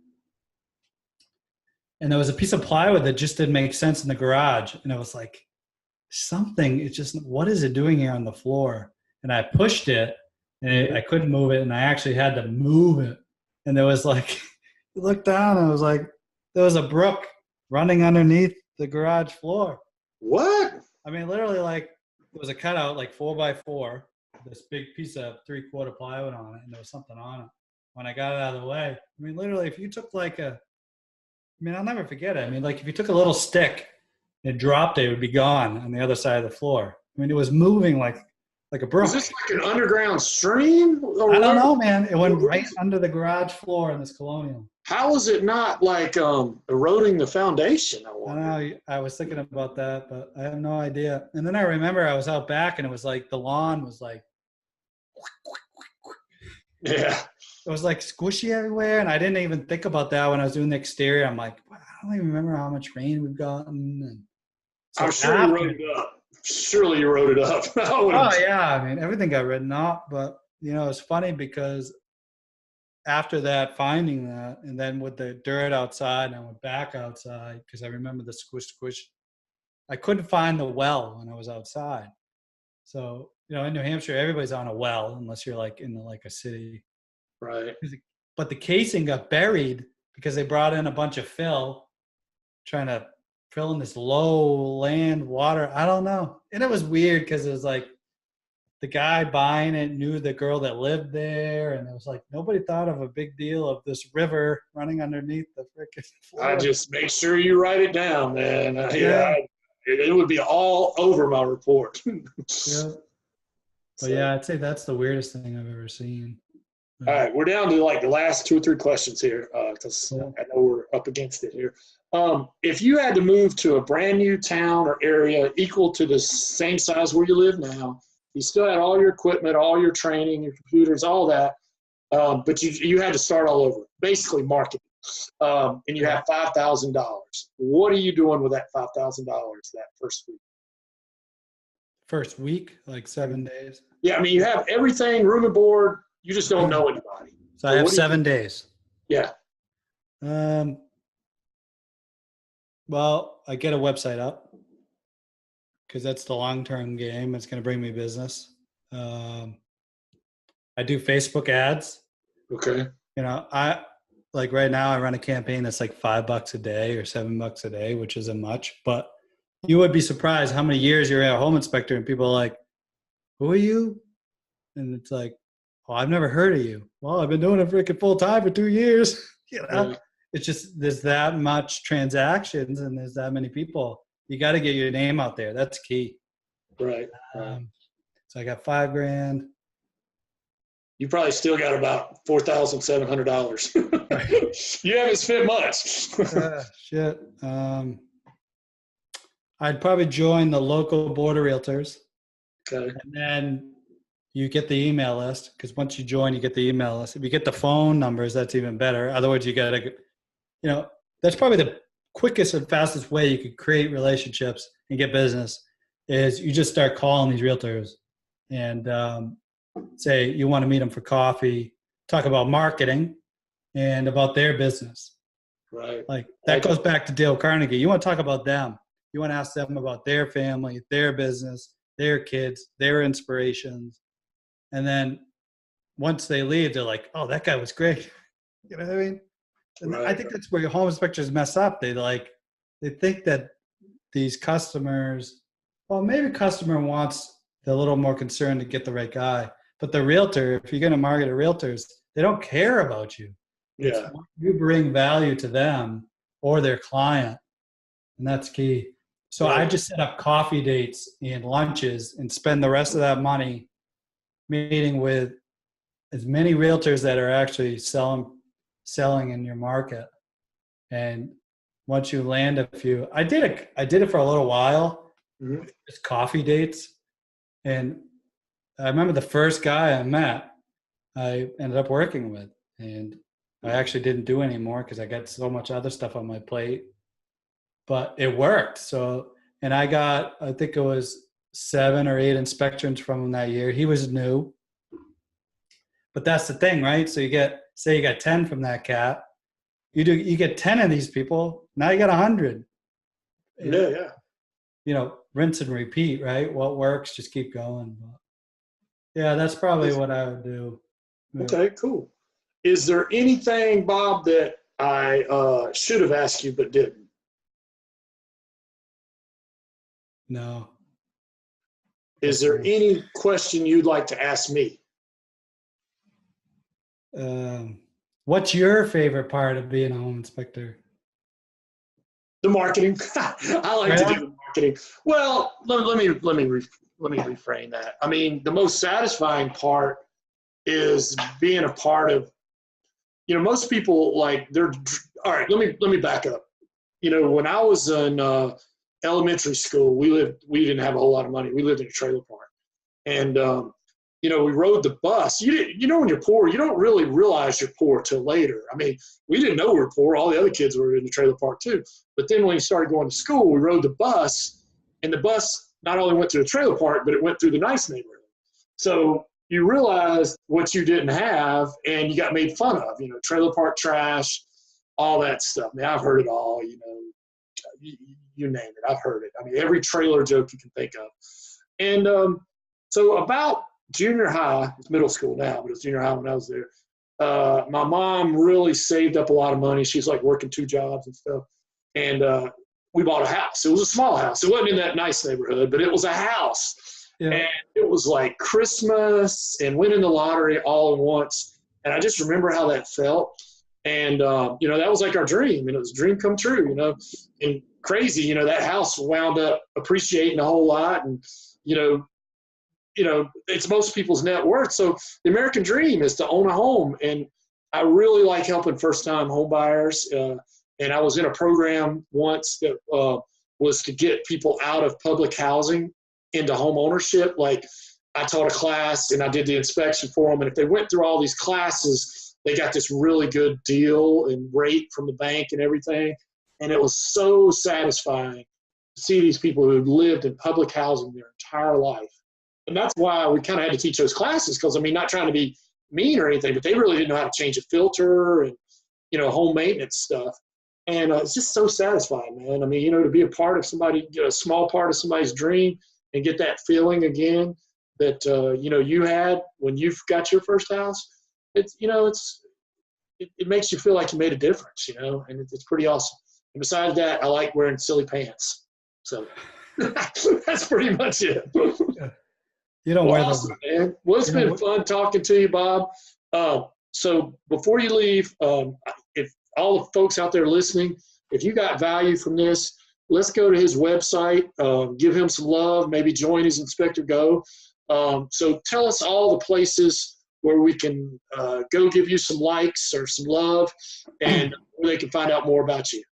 And there was a piece of plywood that just didn't make sense in the garage. And I was like, what is it doing here on the floor? And I pushed it, and I couldn't move it, and I actually had to move it. And there was like looked down and it was like there was a brook running underneath the garage floor. What? I mean, literally, like it was a cutout, like 4x4, this big piece of 3/4 plywood on it, and there was something on it. When I got it out of the way, I mean, literally, if you took like I mean, I'll never forget it. I mean, like if you took a little stick and dropped it, it would be gone on the other side of the floor. I mean, it was moving like a brook. Is this like an underground stream? Or I don't what? know, man. It went right under the garage floor in this Colonial. How is it not like eroding the foundation? I I wonder. don't know. I was thinking about that, but I have no idea. And then I remember I was out back and it was like the lawn was like, Yeah. it was like squishy everywhere. And I didn't even think about that when I was doing the exterior. I'm like, I don't even remember how much rain we've gotten. And so I'm sure you after- wrote it up. Surely you wrote it up. Oh yeah, I mean everything got written up, but you know it's funny because after that, finding that, and then with the dirt outside, and I went back outside because I remember the squish. I couldn't find the well when I was outside, so you know in New Hampshire everybody's on a well unless you're like in like a city. Right. But the casing got buried because they brought in a bunch of fill, trying to fill in this low land water. I don't know. And it was weird because it was like the guy buying it knew the girl that lived there. And it was like nobody thought of a big deal of this river running underneath the freaking floor. I just make sure you write it down, man. Yeah. It would be all over my report. Yeah. But yeah, I'd say that's the weirdest thing I've ever seen. All right, we're down to like the last 2 or 3 questions here because Cool. I know we're up against it here. If you had to move to a brand new town or area equal to the same size where you live now, you still had all your equipment, all your training, your computers, all that, but you had to start all over, basically marketing, and you have $5,000. What are you doing with that $5,000 that first week? First week, like 7 days. Yeah, I mean, you have everything, room and board. You just don't know anybody. So I have what do you- 7 days. Yeah. Well, I get a website up because that's the long-term game. It's going to bring me business. I do Facebook ads. Okay. You know, I like right now I run a campaign that's like $5 a day or $7 a day, which isn't much, but you would be surprised how many years you're a home inspector and people are like, who are you? And it's like, oh, I've never heard of you. Well, I've been doing it freaking full time for 2 years. You know, Yeah. it's just there's that much transactions and there's that many people. You got to get your name out there. That's key. Right. So I got $5,000. You probably still got about $4,700. You haven't spent much. Shit. I'd probably join the local board of realtors, Okay. and then you get the email list because once you join, you get the email list. If you get the phone numbers, that's even better. Otherwise, you got to, you know, that's probably the quickest and fastest way you could create relationships and get business is you just start calling these realtors and say you want to meet them for coffee, talk about marketing and about their business. Right. Like that goes back to Dale Carnegie. You want to talk about them. You want to ask them about their family, their business, their kids, their inspirations. And then once they leave, they're like, oh, that guy was great. You know what I mean? And Right. I think that's where your home inspectors mess up. They think that these customers, well, maybe customer wants, they're a little more concerned to get the right guy. But the realtor, if you're going to market to realtors, they don't care about you. Yeah. You bring value to them or their client. And that's key. So I just set up coffee dates and lunches and spend the rest of that money meeting with as many realtors that are actually selling in your market. And once you land a few, I did it for a little while, Mhm. just coffee dates. And I remember the first guy I met, I ended up working with, and I actually didn't do anymore because I got so much other stuff on my plate, but it worked. So, and I think it was 7 or 8 inspections from him that year. He was new, but that's the thing, right? So you get 10 from that cat, you get 10 of these people. Now you got 100. Yeah. Yeah. You know, rinse and repeat, right? What works, just keep going. But yeah, that's probably what I would do. Okay, cool. Is there anything, Bob, that I should have asked you but didn't. No. Is there any question you'd like to ask me? What's your favorite part of being a home inspector? The marketing. I like to do the marketing. Well, let me reframe that. I mean, the most satisfying part is being a part of, most people like all right, let me back up. When I was in elementary school, we didn't have a whole lot of money. We lived in a trailer park. And, we rode the bus. When you're poor, you don't really realize you're poor till later. I mean, we didn't know we were poor. All the other kids were in the trailer park too. But then when we started going to school, we rode the bus, and the bus not only went to the trailer park, but it went through the nice neighborhood. So you realized what you didn't have, and you got made fun of, trailer park trash, all that stuff. I mean, I've heard it all, you name it. I've heard it. I mean, every trailer joke you can think of. And so about junior high, it's middle school now, but it's junior high when I was there. My mom really saved up a lot of money. She's like working 2 jobs and stuff. And we bought a house. It was a small house. It wasn't in that nice neighborhood, but it was a house. Yeah. And it was like Christmas and winning the lottery all at once. And I just remember how that felt. And, that was like our dream. And it was a dream come true, and crazy, that house wound up appreciating a whole lot. And, it's most people's net worth. So the American dream is to own a home. And I really like helping first-time home buyers. And I was in a program once that was to get people out of public housing into home ownership. Like I taught a class and I did the inspection for them. And if they went through all these classes, they got this really good deal and rate from the bank and everything. And it was so satisfying to see these people who lived in public housing their entire life. And that's why we kind of had to teach those classes, because, not trying to be mean or anything, but they really didn't know how to change a filter and, home maintenance stuff. And it's just so satisfying, man. To be a part of somebody, a small part of somebody's dream and get that feeling again that, you had when you got your first house, it makes you feel like you made a difference, and it's pretty awesome. And besides that, I like wearing silly pants. So that's pretty much it. You don't wear awesome, them. Man. Well, it's been fun talking to you, Bob. So before you leave, if all the folks out there listening, if you got value from this, let's go to his website, give him some love, maybe join his Inspector Go. So tell us all the places where we can go give you some likes or some love, and where they can find out more about you.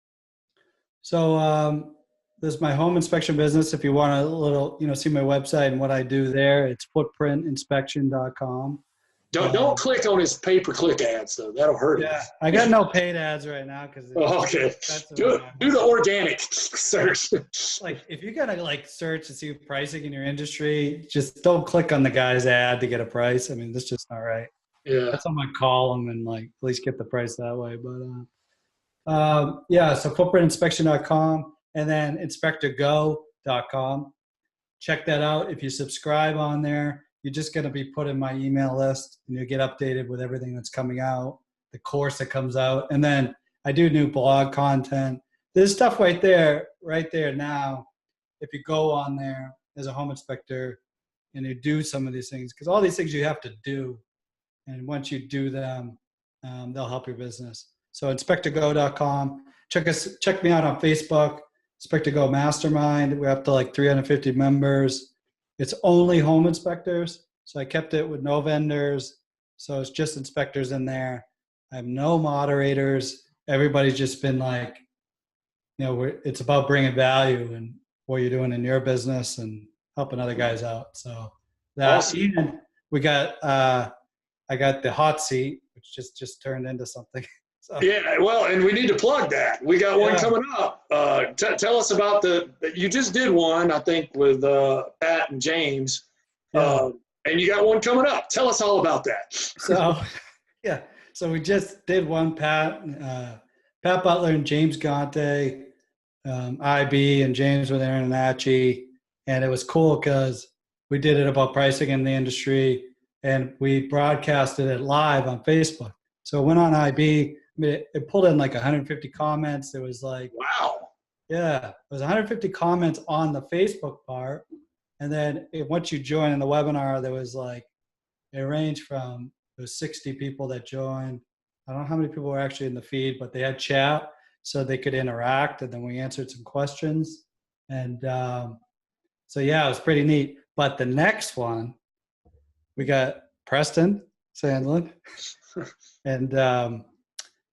So this is my home inspection business. If you want a little, see my website and what I do there, it's footprintinspection.com. Don't click on his pay-per-click ads, though. That'll hurt you. Yeah, I got no paid ads right now because. Okay. Do the organic search. Like, if you're gonna search to see pricing in your industry, just don't click on the guy's ad to get a price. That's just not right. Yeah. That's on my column and at least get the price that way. But so footprintinspection.com and then inspectorgo.com. Check that out. If you subscribe on there, you're just going to be put in my email list and you'll get updated with everything that's coming out, the course that comes out. And then I do new blog content. There's stuff right there now. If you go on there as a home inspector and you do some of these things, because all these things you have to do. And once you do them, they'll help your business. So inspectorgo.com. Check me out on Facebook, Inspector Go Mastermind. We're up to 350 members. It's only home inspectors. So I kept it with no vendors. So it's just inspectors in there. I have no moderators. Everybody's just been it's about bringing value and what you're doing in your business and helping other guys out. So that's awesome. And we got, I got the hot seat, which just turned into something. So. Yeah, well, and we need to plug that. We got one coming up. Tell us about you just did one, I think, with Pat and James, and you got one coming up. Tell us all about that. So we just did one, Pat Butler and James Gante, IB and James with Aaron Natchi, and it was cool because we did it about pricing in the industry, and we broadcasted it live on Facebook. So it went on IB. mean, it pulled in like 150 comments. It was like, Wow. yeah, it was 150 comments on the Facebook part. And then once you join in the webinar, there was like, it ranged from, there was 60 people that joined. I don't know how many people were actually in the feed, but they had chat so they could interact. And then we answered some questions. And so, yeah, it was pretty neat. But the next one, we got Preston Sandlin. And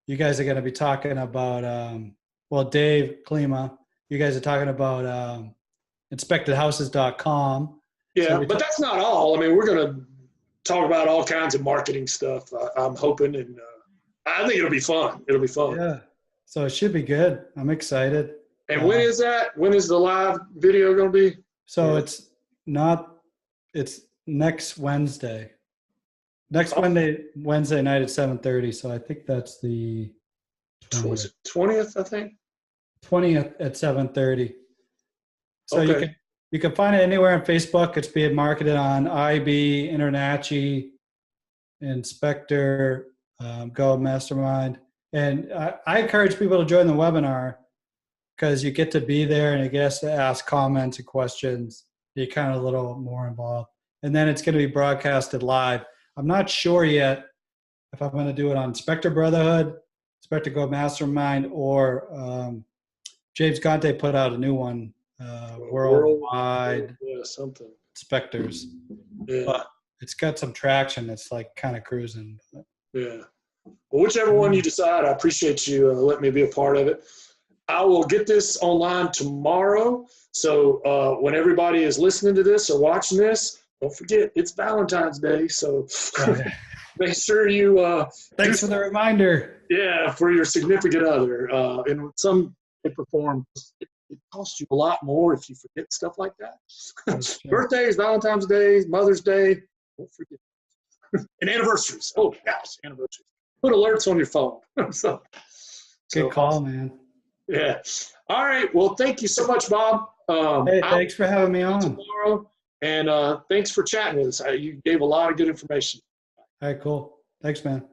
you guys are going to be talking about, well, Dave Klima, you guys are talking about inspectedhouses.com. Yeah, So but that's not all. I mean, we're going to talk about all kinds of marketing stuff, I'm hoping, and I think it'll be fun. It'll be fun. Yeah. So it should be good. I'm excited. And when is that? When is the live video going to be? So it's next Wednesday. Next Wednesday night at 7:30. So I think that's the Was it 20th, I think? 20th at 7:30. So Okay. you can find it anywhere on Facebook. It's being marketed on IB, Internachi, Inspector, Go Mastermind. And I encourage people to join the webinar because you get to be there and you get to ask comments and questions. You're kind of a little more involved. And then it's going to be broadcasted live. I'm not sure yet if I'm going to do it on Inspector Brotherhood, Inspector Go Mastermind, or James Conte put out a new one, Worldwide Yeah, something. Inspectors. Yeah. But it's got some traction. It's like kind of cruising. Yeah. Well, whichever one you decide, I appreciate you letting me be a part of it. I will get this online tomorrow. So when everybody is listening to this or watching this, don't forget it's Valentine's Day. So make sure you Thanks for the reminder. Yeah, for your significant other. In some shape or form, it costs you a lot more if you forget stuff like that. Birthdays, Valentine's Day, Mother's Day, don't forget. And anniversaries. Oh gosh, anniversaries. Put alerts on your phone. Good call, man. Yeah. All right. Well, thank you so much, Bob. Hey, thanks for having me on. Tomorrow, and thanks for chatting with us. You gave a lot of good information. All right, cool. Thanks, man.